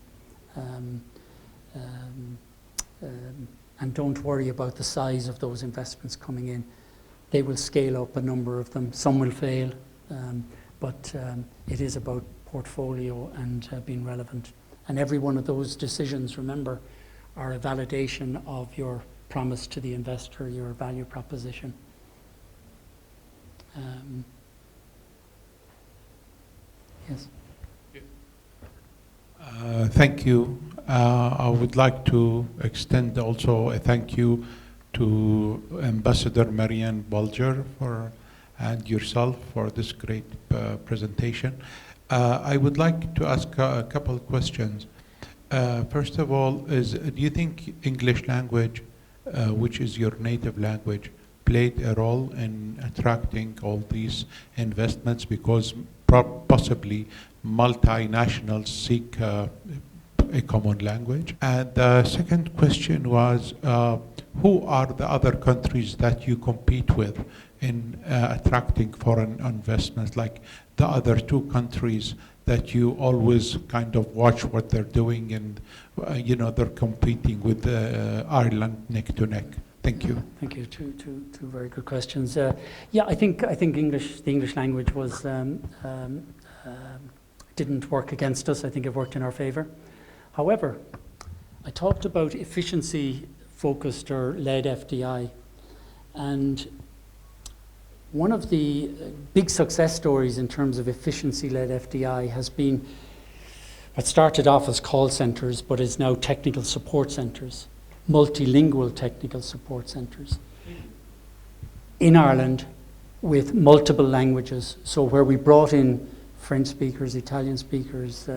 And don't worry about the size of those investments coming in. They will scale up, a number of them. Some will fail, but it is about portfolio and being relevant. And every one of those decisions, remember, are a validation of your promise to the investor, your value proposition. Yes. Thank you. I would like to extend also a thank you to Ambassador Marianne Bulger and yourself for this great presentation. I would like to ask a couple of questions. First of all, do you think English language, which is your native language, played a role in attracting all these investments? Because possibly multinationals seek a common language. And the second question was, who are the other countries that you compete with in attracting foreign investments, like the other two countries that you always kind of watch what they're doing, and you know, they're competing with Ireland neck to neck? Thank you. Thank you. Two very good questions. Yeah, I think the English language was didn't work against us. I think it worked in our favour. However, I talked about efficiency-focused or led FDI, and one of the big success stories in terms of efficiency-led FDI has been what started off as call centres but is now technical support centres, multilingual technical support centres in Ireland with multiple languages. So where we brought in French speakers, Italian speakers,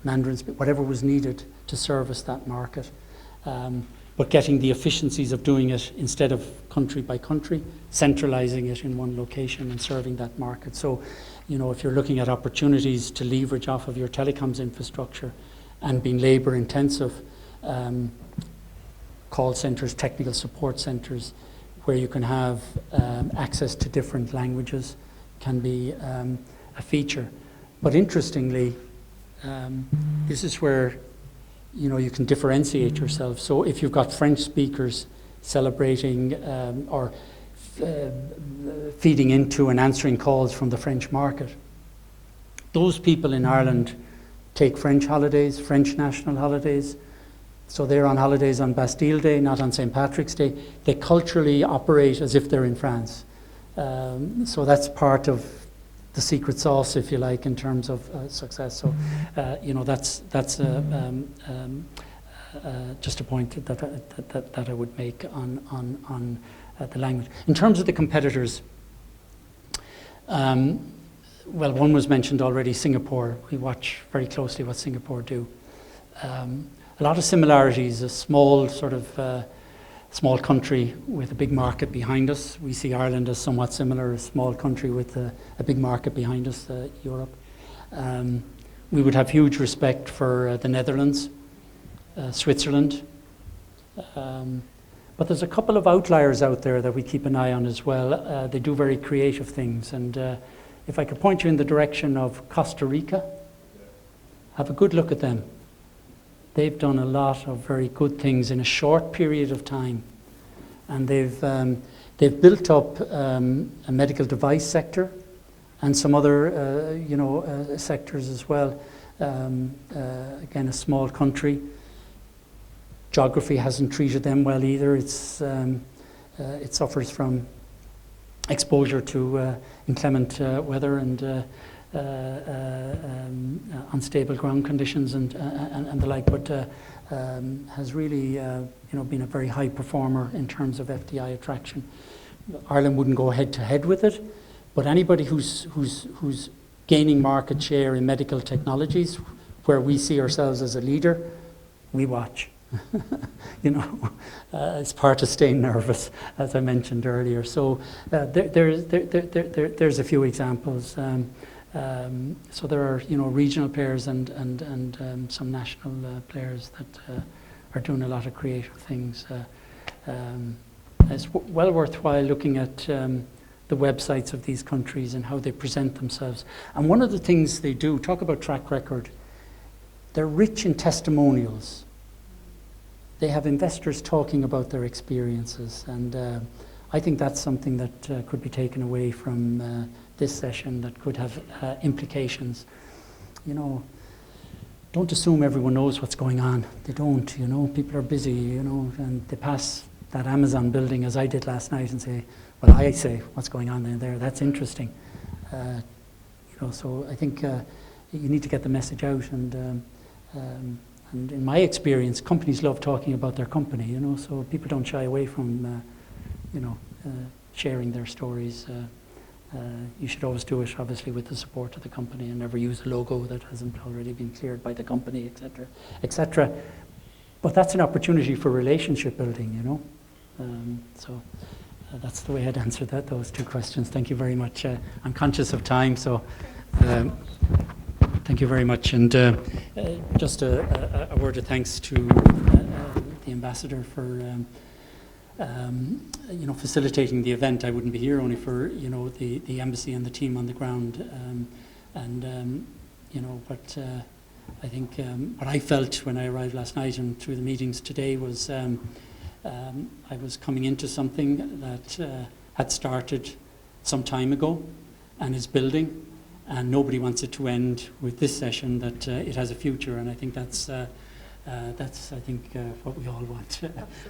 Mandarin speakers, whatever was needed to service that market. But getting the efficiencies of doing it instead of country by country, centralizing it in one location and serving that market. So, you know, if you're looking at opportunities to leverage off of your telecoms infrastructure and being labor intensive, call centers, technical support centers, where you can have access to different languages can be a feature. But interestingly, this is where, you know, you can differentiate yourself. So if you've got French speakers celebrating or feeding into and answering calls from the French market, those people in Ireland take French holidays, French national holidays. So they're on holidays on Bastille Day, not on St. Patrick's Day. They culturally operate as if they're in France. So that's part of the secret sauce, if you like, in terms of success. So, you know, that's just a point that I would make on the language. In terms of the competitors, well, one was mentioned already, Singapore. We watch very closely what Singapore do. A lot of similarities, a small sort of small country with a big market behind us. We see Ireland as somewhat similar, a small country with a big market behind us, Europe. We would have huge respect for the Netherlands, Switzerland. But there's a couple of outliers out there that we keep an eye on as well. They do very creative things. And if I could point you in the direction of Costa Rica, have a good look at them. They've done a lot of very good things in a short period of time, and they've built up a medical device sector and some other sectors as well. Again, a small country. Geography hasn't treated them well either. It suffers from exposure to inclement weather and unstable ground conditions and the like, but has really been a very high performer in terms of FDI attraction. Ireland wouldn't go head to head with it, but anybody who's gaining market share in medical technologies, where we see ourselves as a leader, we watch. It's part of staying nervous, as I mentioned earlier. So there's a few examples. So there are regional players and some national players that are doing a lot of creative things. It's well worthwhile looking at the websites of these countries and how they present themselves. And one of the things they do, talk about track record, they're rich in testimonials. They have investors talking about their experiences, and I think that's something that could be taken away from this session that could have implications. Don't assume everyone knows what's going on. They don't, people are busy, and they pass that Amazon building as I did last night and say, well, I say what's going on in there, that's interesting. So I think you need to get the message out, and in my experience, companies love talking about their company, so people don't shy away from, sharing their stories. You should always do it, obviously, with the support of the company, and never use a logo that hasn't already been cleared by the company, etc., etc. But that's an opportunity for relationship building, So that's the way I'd answer those two questions. Thank you very much. I'm conscious of time, so thank you very much. And just a word of thanks to the ambassador for facilitating the event. I wouldn't be here only for the embassy and the team on the ground. But I think what I felt when I arrived last night and through the meetings today was I was coming into something that had started some time ago and is building. And nobody wants it to end with this session, that it has a future, and I think that's what we all want.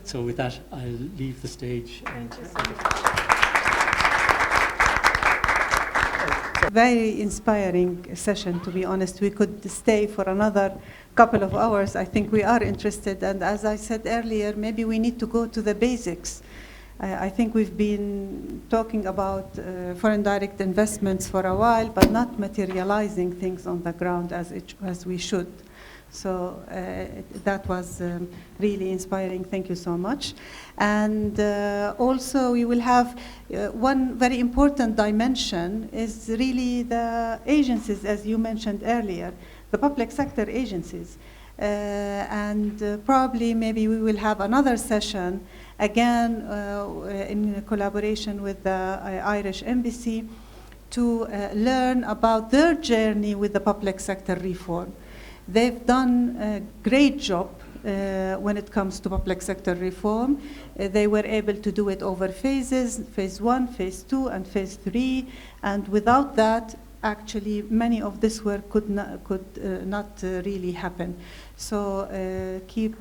So with that, I'll leave the stage. Thank you so much. Very inspiring session, to be honest. We could stay for another couple of hours. I think we are interested, and as I said earlier, maybe we need to go to the basics. I think we've been talking about foreign direct investments for a while, but not materializing things on the ground as we should. So that was really inspiring. Thank you so much. And also we will have one very important dimension is really the agencies, as you mentioned earlier, the public sector agencies. Probably maybe we will have another session again in collaboration with the Irish Embassy to learn about their journey with the public sector reform. They've done a great job when it comes to public sector reform. They were able to do it over phases, phase 1, phase 2, and phase 3, and without that, actually many of this work could not really happen. So keep